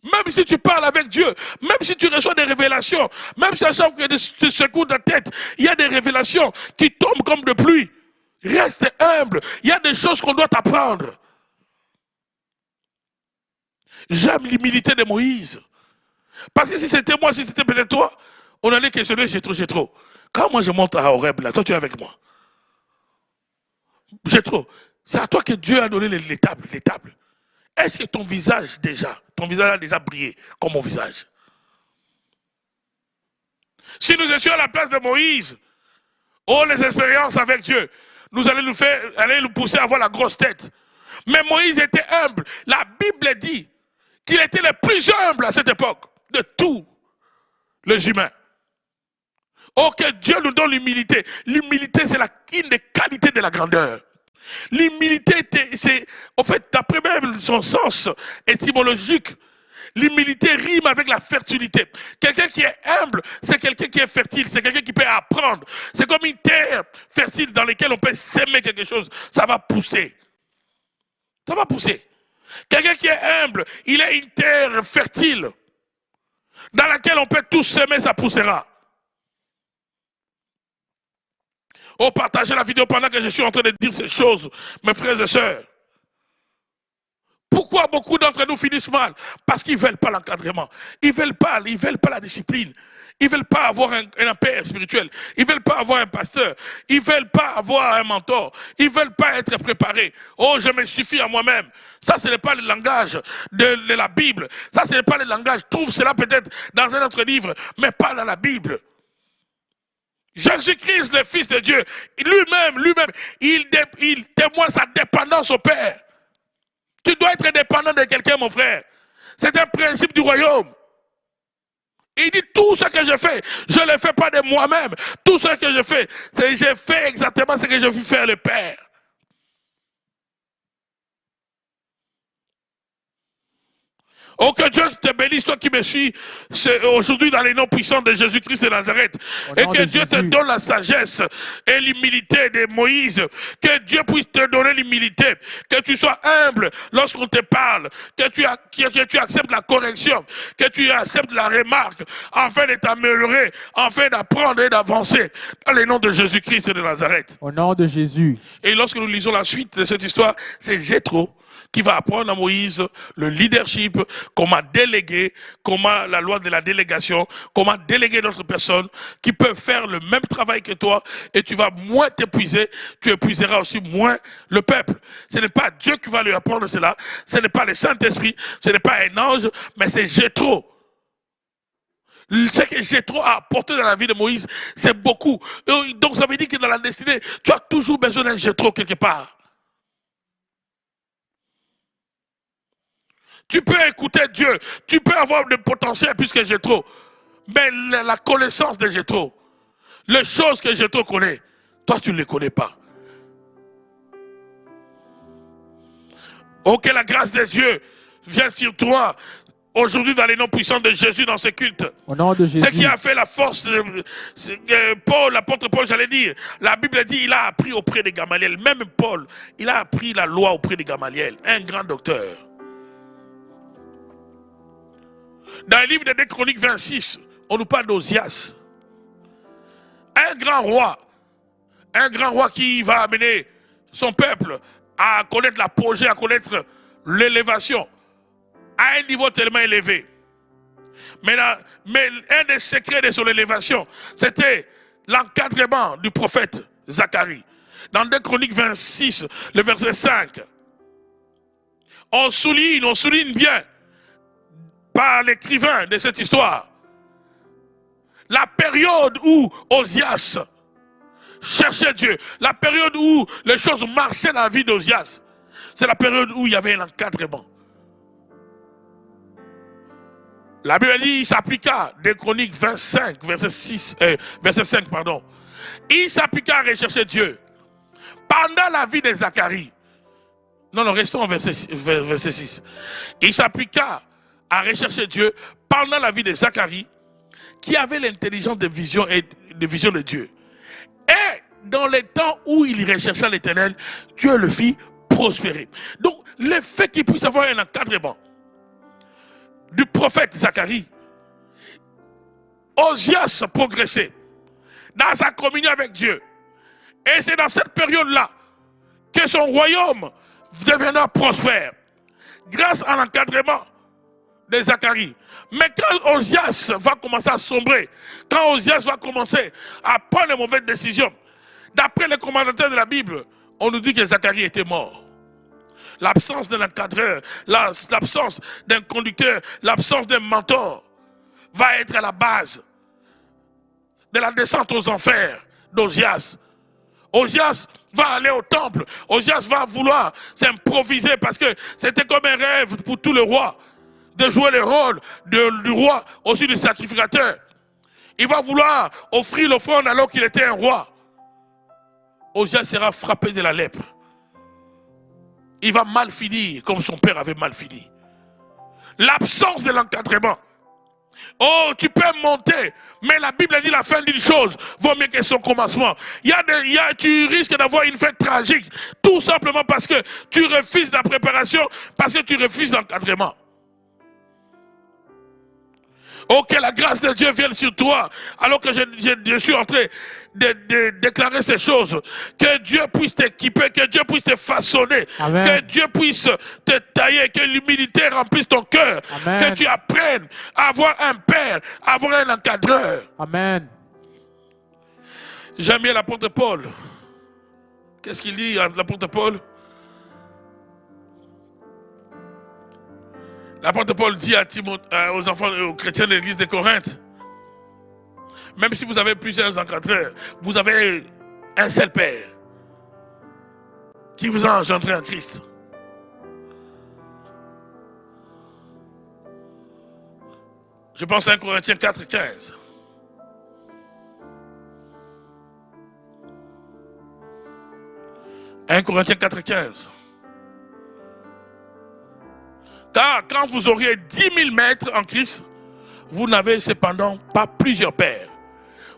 Même si tu parles avec Dieu, même si tu reçois des révélations, même si à chaque fois que tu secoues ta tête, il y a des révélations qui tombent comme de pluie. Reste humble. Il y a des choses qu'on doit apprendre. J'aime l'humilité de Moïse. Parce que si c'était moi, si c'était peut-être toi, on allait questionner Jéthro. Quand moi je monte à Horeb, là, toi tu es avec moi. Jéthro, c'est à toi que Dieu a donné les tables. Est-ce que ton visage a déjà brillé comme mon visage? Si nous étions à la place de Moïse, oh les expériences avec Dieu, nous allons nous pousser à avoir la grosse tête. Mais Moïse était humble. La Bible dit qu'il était le plus humble à cette époque de tous les humains. Oh, que Dieu nous donne l'humilité. L'humilité, c'est une des qualités de la grandeur. L'humilité, c'est, en fait, d'après même son sens étymologique, l'humilité rime avec la fertilité. Quelqu'un qui est humble, c'est quelqu'un qui est fertile, c'est quelqu'un qui peut apprendre. C'est comme une terre fertile dans laquelle on peut s'aimer quelque chose. Ça va pousser. Ça va pousser. Quelqu'un qui est humble, il a une terre fertile dans laquelle on peut tout semer, ça poussera. Oh, partagez la vidéo pendant que je suis en train de dire ces choses, mes frères et sœurs. Pourquoi beaucoup d'entre nous finissent mal? Parce qu'ils ne veulent pas l'encadrement. Ils ne veulent pas la discipline. Ils ne veulent pas avoir un père spirituel. Ils ne veulent pas avoir un pasteur. Ils ne veulent pas avoir un mentor. Ils ne veulent pas être préparés. Oh, je me suffis à moi-même. Ça, ce n'est pas le langage de la Bible. Ça, ce n'est pas le langage. Trouve cela peut-être dans un autre livre, mais pas dans la Bible. Jésus-Christ, le Fils de Dieu, lui-même, il témoigne sa dépendance au Père. Tu dois être dépendant de quelqu'un, mon frère. C'est un principe du royaume. Il dit, tout ce que je fais, je ne le fais pas de moi-même. Tout ce que je fais, c'est je fais exactement ce que je veux faire le Père. Oh, que Dieu te bénisse, toi qui me suis aujourd'hui dans les noms puissants de Jésus-Christ de Nazareth. Et que Dieu te donne la sagesse et l'humilité de Moïse. Que Dieu puisse te donner l'humilité. Que tu sois humble lorsqu'on te parle. Que tu acceptes la correction. Que tu acceptes la remarque. Afin de t'améliorer. Afin d'apprendre et d'avancer. Dans les noms de Jésus-Christ de Nazareth. Au nom de Jésus. Et lorsque nous lisons la suite de cette histoire, c'est Jéthro qui va apprendre à Moïse le leadership, comment déléguer, comment la loi de la délégation, comment déléguer d'autres personnes qui peuvent faire le même travail que toi et tu vas moins t'épuiser, tu épuiseras aussi moins le peuple. Ce n'est pas Dieu qui va lui apprendre cela, ce n'est pas le Saint-Esprit, ce n'est pas un ange, mais c'est Jéthro. Ce que Jéthro a apporté dans la vie de Moïse, c'est beaucoup. Donc ça veut dire que dans la destinée, tu as toujours besoin d'un Jéthro quelque part. Tu peux écouter Dieu, tu peux avoir le potentiel plus que Jéthro, mais la connaissance de Jéthro, les choses que Jéthro connaît, toi tu ne les connais pas. Oh, que la grâce de Dieu vienne sur toi aujourd'hui dans les noms puissants de Jésus dans ce culte. Au nom de Jésus. Ce qui a fait la force de Paul, l'apôtre Paul, j'allais dire, la Bible dit il a appris auprès de Gamaliel. Même Paul, il a appris la loi auprès de Gamaliel, un grand docteur. Dans le livre de 2 Chroniques 26, on nous parle d'Ozias. Un grand roi qui va amener son peuple à connaître l'apogée, à connaître l'élévation, à un niveau tellement élevé. Mais un des secrets de son élévation, c'était l'encadrement du prophète Zacharie. Dans 2 Chroniques 26, le verset 5, on souligne bien par l'écrivain de cette histoire la période où Ozias cherchait Dieu, la période où les choses marchaient dans la vie d'Ozias, c'est la période où il y avait un encadrement. La Bible dit il s'appliqua, 2 Chroniques 25, verset 5, pardon. Il s'appliqua à rechercher Dieu pendant la vie de Zacharie. Non, restons au verset 6. Il s'appliqua à rechercher Dieu pendant la vie de Zacharie, qui avait l'intelligence de vision et de vision de Dieu. Et dans les temps où il rechercha l'Éternel, Dieu le fit prospérer. Donc, le fait qu'il puisse avoir un encadrement du prophète Zacharie, Ozias progressait dans sa communion avec Dieu. Et c'est dans cette période-là que son royaume deviendra prospère, grâce à l'encadrement de Zacharie. Mais quand Ozias va commencer à sombrer, quand Ozias va commencer à prendre de mauvaises décisions, d'après les commentateurs de la Bible, on nous dit que Zacharie était mort. L'absence d'un encadreur, l'absence d'un conducteur, l'absence d'un mentor va être à la base de la descente aux enfers d'Ozias. Ozias va aller au temple, Ozias va vouloir s'improviser parce que c'était comme un rêve pour tous les rois de jouer le rôle du roi, aussi du sacrificateur. Il va vouloir offrir l'offrande alors qu'il était un roi. Ozias sera frappé de la lèpre. Il va mal finir comme son père avait mal fini. L'absence de l'encadrement. Oh, tu peux monter, mais la Bible dit la fin d'une chose vaut mieux que son commencement. Tu risques d'avoir une fin tragique, tout simplement parce que tu refuses la préparation, parce que tu refuses l'encadrement. Oh, que la grâce de Dieu vienne sur toi. Alors que je suis en train de déclarer ces choses. Que Dieu puisse t'équiper, que Dieu puisse te façonner. Amen. Que Dieu puisse te tailler, que l'humilité remplisse ton cœur. Amen. Que tu apprennes à avoir un père, à avoir un encadreur. Amen. J'aime bien l'apôtre Paul. Qu'est-ce qu'il dit, l'apôtre Paul? L'apôtre Paul dit aux enfants, aux chrétiens de l'église de Corinthe, même si vous avez plusieurs encadreurs, vous avez un seul Père qui vous a engendré en Christ. Je pense à 1 Corinthiens 4,15. « 1 Corinthiens 4,15. Car quand vous auriez 10 000 maîtres en Christ, vous n'avez cependant pas plusieurs pères,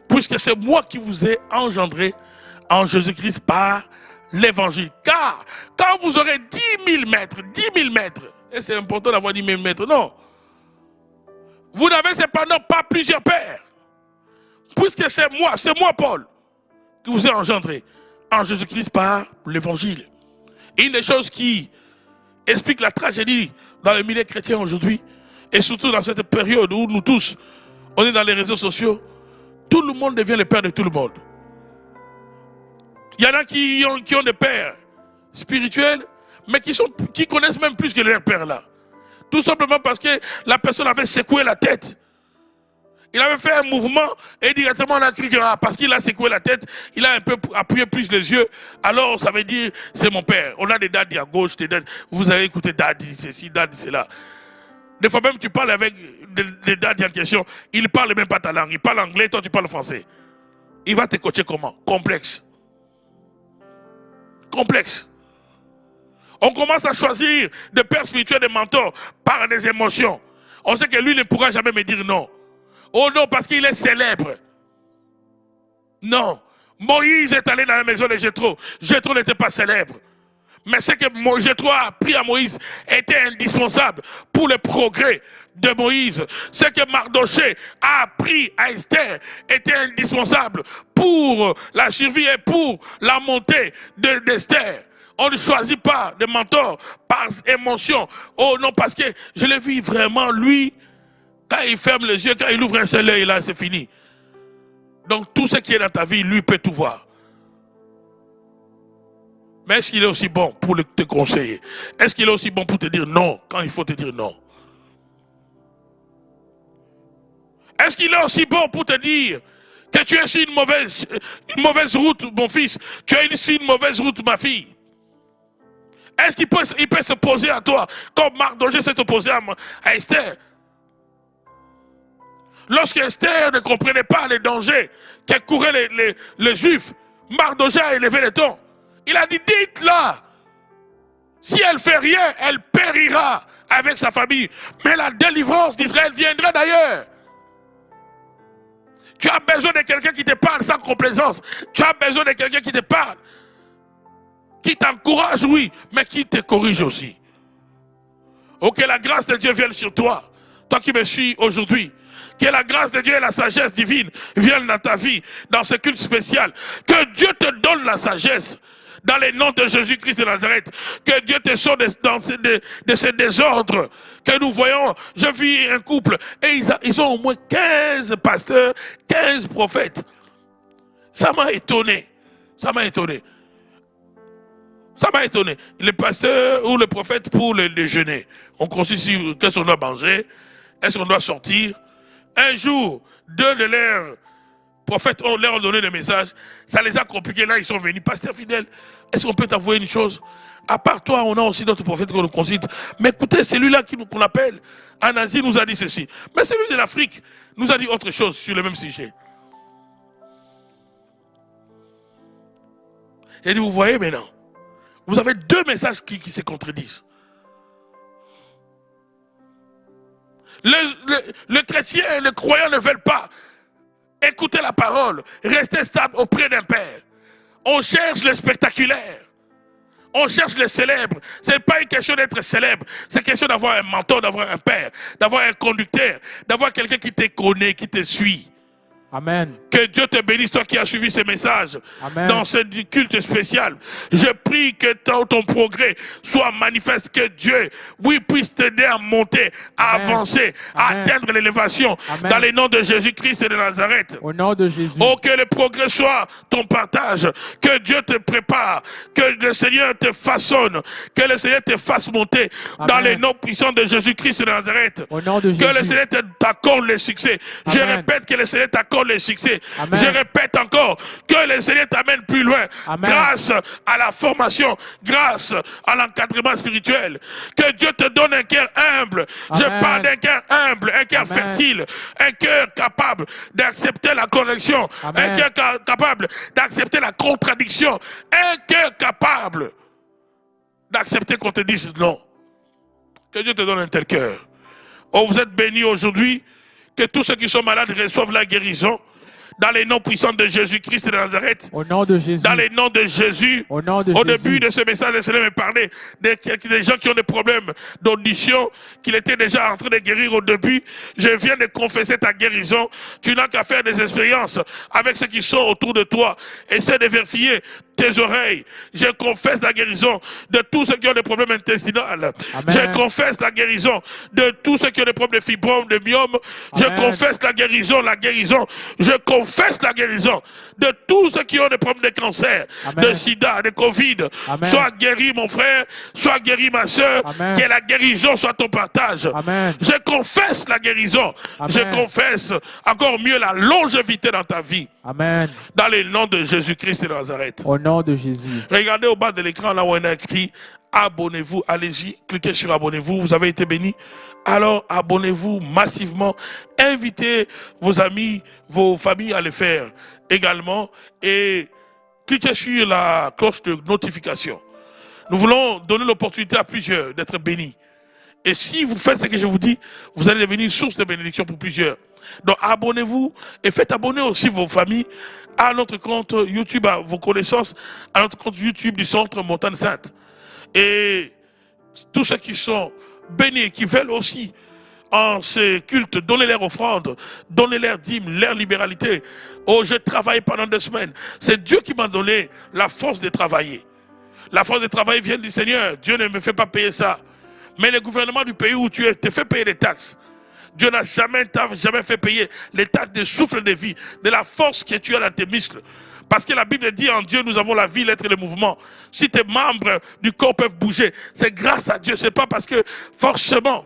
puisque c'est moi qui vous ai engendré en Jésus-Christ par l'évangile. Car quand vous aurez 10 000 maîtres, et c'est important d'avoir 10 000 maîtres, non. Vous n'avez cependant pas plusieurs pères, puisque c'est moi Paul, qui vous ai engendré en Jésus-Christ par l'évangile. Et une des choses qui explique la tragédie dans le milieu chrétien aujourd'hui, et surtout dans cette période où nous tous, on est dans les réseaux sociaux, tout le monde devient le père de tout le monde. Il y en a qui ont des pères spirituels, mais qui connaissent même plus que leur père là. Tout simplement parce que la personne avait secoué la tête. Il avait fait un mouvement et directement on a cru que parce qu'il a secoué la tête, il a un peu appuyé plus les yeux. Alors ça veut dire c'est mon père. On a des daddies à gauche, des daddies. Vous avez écouté daddy, ceci, daddy, cela. Des fois même tu parles avec des daddies en question, ils ne parlent même pas ta langue. Ils parlent anglais, toi tu parles français. Il va te coacher comment? Complexe. Complexe. On commence à choisir des pères spirituels, des mentors par des émotions. On sait que lui ne pourra jamais me dire non. Oh non, parce qu'il est célèbre. Non. Moïse est allé dans la maison de Jéthro. Jéthro n'était pas célèbre. Mais ce que Jéthro a appris à Moïse était indispensable pour le progrès de Moïse. Ce que Mardoché a appris à Esther était indispensable pour la survie et pour la montée d'Esther. On ne choisit pas des mentors par émotion. Oh non, parce que je l'ai vu vraiment, lui. Quand il ferme les yeux, quand il ouvre un seul œil, là, c'est fini. Donc, tout ce qui est dans ta vie, lui peut tout voir. Mais est-ce qu'il est aussi bon pour te conseiller? Est-ce qu'il est aussi bon pour te dire non quand il faut te dire non? Est-ce qu'il est aussi bon pour te dire que tu es sur une mauvaise route, mon fils? Tu es sur une mauvaise route, ma fille? Est-ce qu'il peut se poser à toi comme Mardoché s'est opposé à Esther? Lorsque Esther ne comprenait pas les dangers que couraient les Juifs, Mardoché a élevé le ton. Il a dit, dites-la, si elle ne fait rien, elle périra avec sa famille. Mais la délivrance d'Israël viendra d'ailleurs. Tu as besoin de quelqu'un qui te parle sans complaisance. Tu as besoin de quelqu'un qui te parle, qui t'encourage, oui, mais qui te corrige aussi. Oh, que la grâce de Dieu vienne sur toi, toi qui me suis aujourd'hui. Que la grâce de Dieu et la sagesse divine viennent dans ta vie, dans ce culte spécial. Que Dieu te donne la sagesse dans les noms de Jésus-Christ de Nazareth. Que Dieu te sauve de ces désordres que nous voyons. Je vis un couple et ils ont au moins 15 pasteurs, 15 prophètes. Ça m'a étonné. Ça m'a étonné. Ça m'a étonné. Le pasteur ou le prophète pour le déjeuner. On consiste sur qu'est-ce qu'on doit manger, est-ce qu'on doit sortir. Un jour, deux de leurs prophètes leur ont donné le message. Ça les a compliqués. Là, ils sont venus. Pasteur fidèle, est-ce qu'on peut t'avouer une chose? À part toi, on a aussi d'autres prophètes qu'on nous consulte. Mais écoutez, celui-là qu'on appelle en Asie nous a dit ceci. Mais celui de l'Afrique nous a dit autre chose sur le même sujet. Il a dit, vous voyez maintenant, vous avez deux messages qui se contredisent. Le chrétien et le croyant ne veulent pas écouter la parole, rester stable auprès d'un père. On cherche le spectaculaire. On cherche les célèbres. Ce n'est pas une question d'être célèbre. C'est une question d'avoir un mentor, d'avoir un père, d'avoir un conducteur, d'avoir quelqu'un qui te connaît, qui te suit. Amen. Que Dieu te bénisse, toi qui as suivi ce message. Amen. Dans ce culte spécial. Je prie que ton progrès soit manifeste, que Dieu, oui, puisse t'aider à monter, à Amen. avancer, à Amen. atteindre l'élévation. Amen. Dans les noms de Jésus-Christ de Nazareth. Au nom de Jésus. Oh, que le progrès soit ton partage, que Dieu te prépare, que le Seigneur te façonne, que le Seigneur te fasse monter. Amen. Dans les noms puissants de Jésus-Christ de Nazareth. Au nom de Jésus. Que le Seigneur t'accorde le succès. Amen. Je répète que le Seigneur t'accorde le succès. Amen. Je répète encore que le Seigneur t'amène plus loin. Amen. Grâce à la formation, grâce à l'encadrement spirituel. Que Dieu te donne un cœur humble. Amen. Je parle d'un cœur humble, un cœur fertile, un cœur capable d'accepter la correction, Amen. un cœur capable d'accepter la contradiction, un cœur capable d'accepter qu'on te dise non. Que Dieu te donne un tel cœur. Oh, vous êtes bénis aujourd'hui. Que tous ceux qui sont malades reçoivent la guérison. Dans les noms puissants de Jésus-Christ de Nazareth. Au nom de Jésus. Dans les noms de Jésus. Au nom de Au Jésus. début de ce message, le Seigneur me parlait des gens qui ont des problèmes d'audition, qu'il était déjà en train de guérir au début. Je viens de confesser ta guérison. Tu n'as qu'à faire des expériences avec ceux qui sont autour de toi. Essaie de vérifier tes oreilles. Je confesse la guérison de tous ceux qui ont des problèmes intestinaux. Amen. Je confesse la guérison de tous ceux qui ont des problèmes de fibromes, de myomes. Je confesse la guérison, la guérison. Je confesse la guérison de tous ceux qui ont des problèmes de cancer, Amen. de sida, de Covid. Amen. Sois guéri, mon frère. Sois guéri, ma soeur. Amen. Que la guérison soit ton partage. Amen. Je confesse la guérison. Amen. Je confesse encore mieux la longévité dans ta vie. Amen. Dans le nom de Jésus-Christ de Nazareth. Au nom de Jésus. Regardez au bas de l'écran, là où on a écrit abonnez-vous. Allez-y, cliquez sur abonnez-vous. Vous avez été bénis. Alors abonnez-vous massivement. Invitez vos amis, vos familles à le faire également. Et cliquez sur la cloche de notification. Nous voulons donner l'opportunité à plusieurs d'être bénis. Et si vous faites ce que je vous dis, vous allez devenir source de bénédiction pour plusieurs. Donc abonnez-vous et faites abonner aussi vos familles à notre compte YouTube, à vos connaissances, à notre compte YouTube du Centre Montagne Sainte. Et tous ceux qui sont bénis, qui veulent aussi en ces cultes, donner leur offrande, donner leur dîme, leur libéralité. Oh, je travaille pendant 2 semaines. C'est Dieu qui m'a donné la force de travailler. La force de travailler vient du Seigneur. Dieu ne me fait pas payer ça. Mais le gouvernement du pays où tu es te fait payer des taxes. Dieu n'a jamais fait payer les taxes de souffle de vie, de la force que tu as dans tes muscles. Parce que la Bible dit en Dieu, nous avons la vie, l'être et le mouvement. Si tes membres du corps peuvent bouger, c'est grâce à Dieu. C'est pas parce que forcément,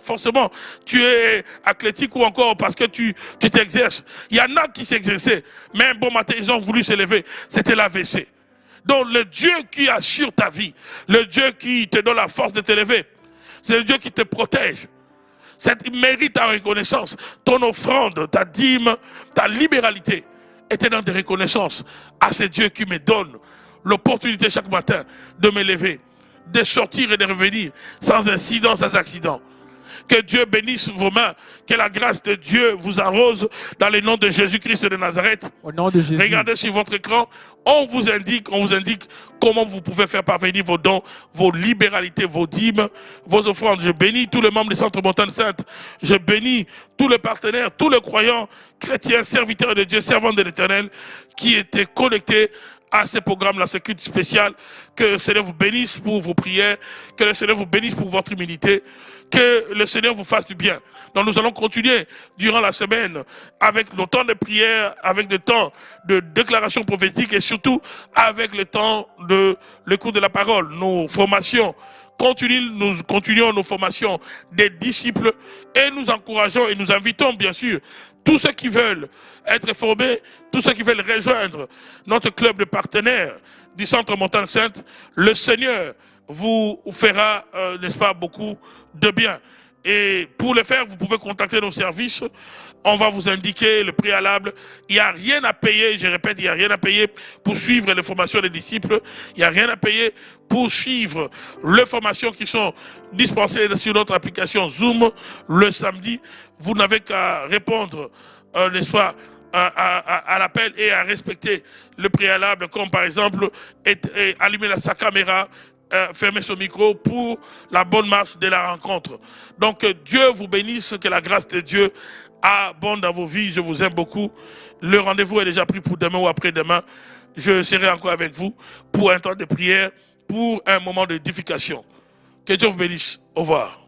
tu es athlétique ou encore parce que tu t'exerces. Il y en a qui s'exerçaient, mais un bon matin, ils ont voulu se lever. C'était l'AVC. Donc le Dieu qui assure ta vie, le Dieu qui te donne la force de te lever, c'est le Dieu qui te protège. Il mérite ta reconnaissance, ton offrande, ta dîme, ta libéralité. Était dans des reconnaissances à ce Dieu qui me donne l'opportunité chaque matin de me lever, de sortir et de revenir sans incident, sans accident. Que Dieu bénisse vos mains, que la grâce de Dieu vous arrose dans le nom de Jésus-Christ de Nazareth. Au nom de Jésus. Regardez sur votre écran, on vous indique comment vous pouvez faire parvenir vos dons, vos libéralités, vos dîmes, vos offrandes. Je bénis tous les membres du Centre Montagne Sainte. Je bénis tous les partenaires, tous les croyants, chrétiens, serviteurs de Dieu, servants de l'Éternel, qui étaient connectés à ce programme-là, ce culte spécial. Que le Seigneur vous bénisse pour vos prières, que le Seigneur vous bénisse pour votre humilité, que le Seigneur vous fasse du bien. Donc nous allons continuer durant la semaine avec le temps de prière, avec le temps de déclaration prophétique et surtout avec le temps de l'écoute de la parole, nos formations. Nous continuons nos formations des disciples et nous encourageons et nous invitons bien sûr tous ceux qui veulent être formés, tous ceux qui veulent rejoindre notre club de partenaires du Centre Montagne Sainte. Le Seigneur vous fera, n'est-ce pas, beaucoup de bien. Et pour le faire, vous pouvez contacter nos services. On va vous indiquer le préalable. Il n'y a rien à payer, je répète, il n'y a rien à payer pour suivre les formations des disciples. Il n'y a rien à payer pour suivre les formations qui sont dispensées sur notre application Zoom le samedi. Vous n'avez qu'à répondre, n'est-ce pas, à l'appel et à respecter le préalable, comme par exemple allumer sa caméra, fermer son micro pour la bonne marche de la rencontre. Donc Dieu vous bénisse, que la grâce de Dieu abonde dans vos vies. Je vous aime beaucoup. Le rendez-vous est déjà pris pour demain ou après-demain. Je serai encore avec vous pour un temps de prière, pour un moment d'édification. Que Dieu vous bénisse. Au revoir.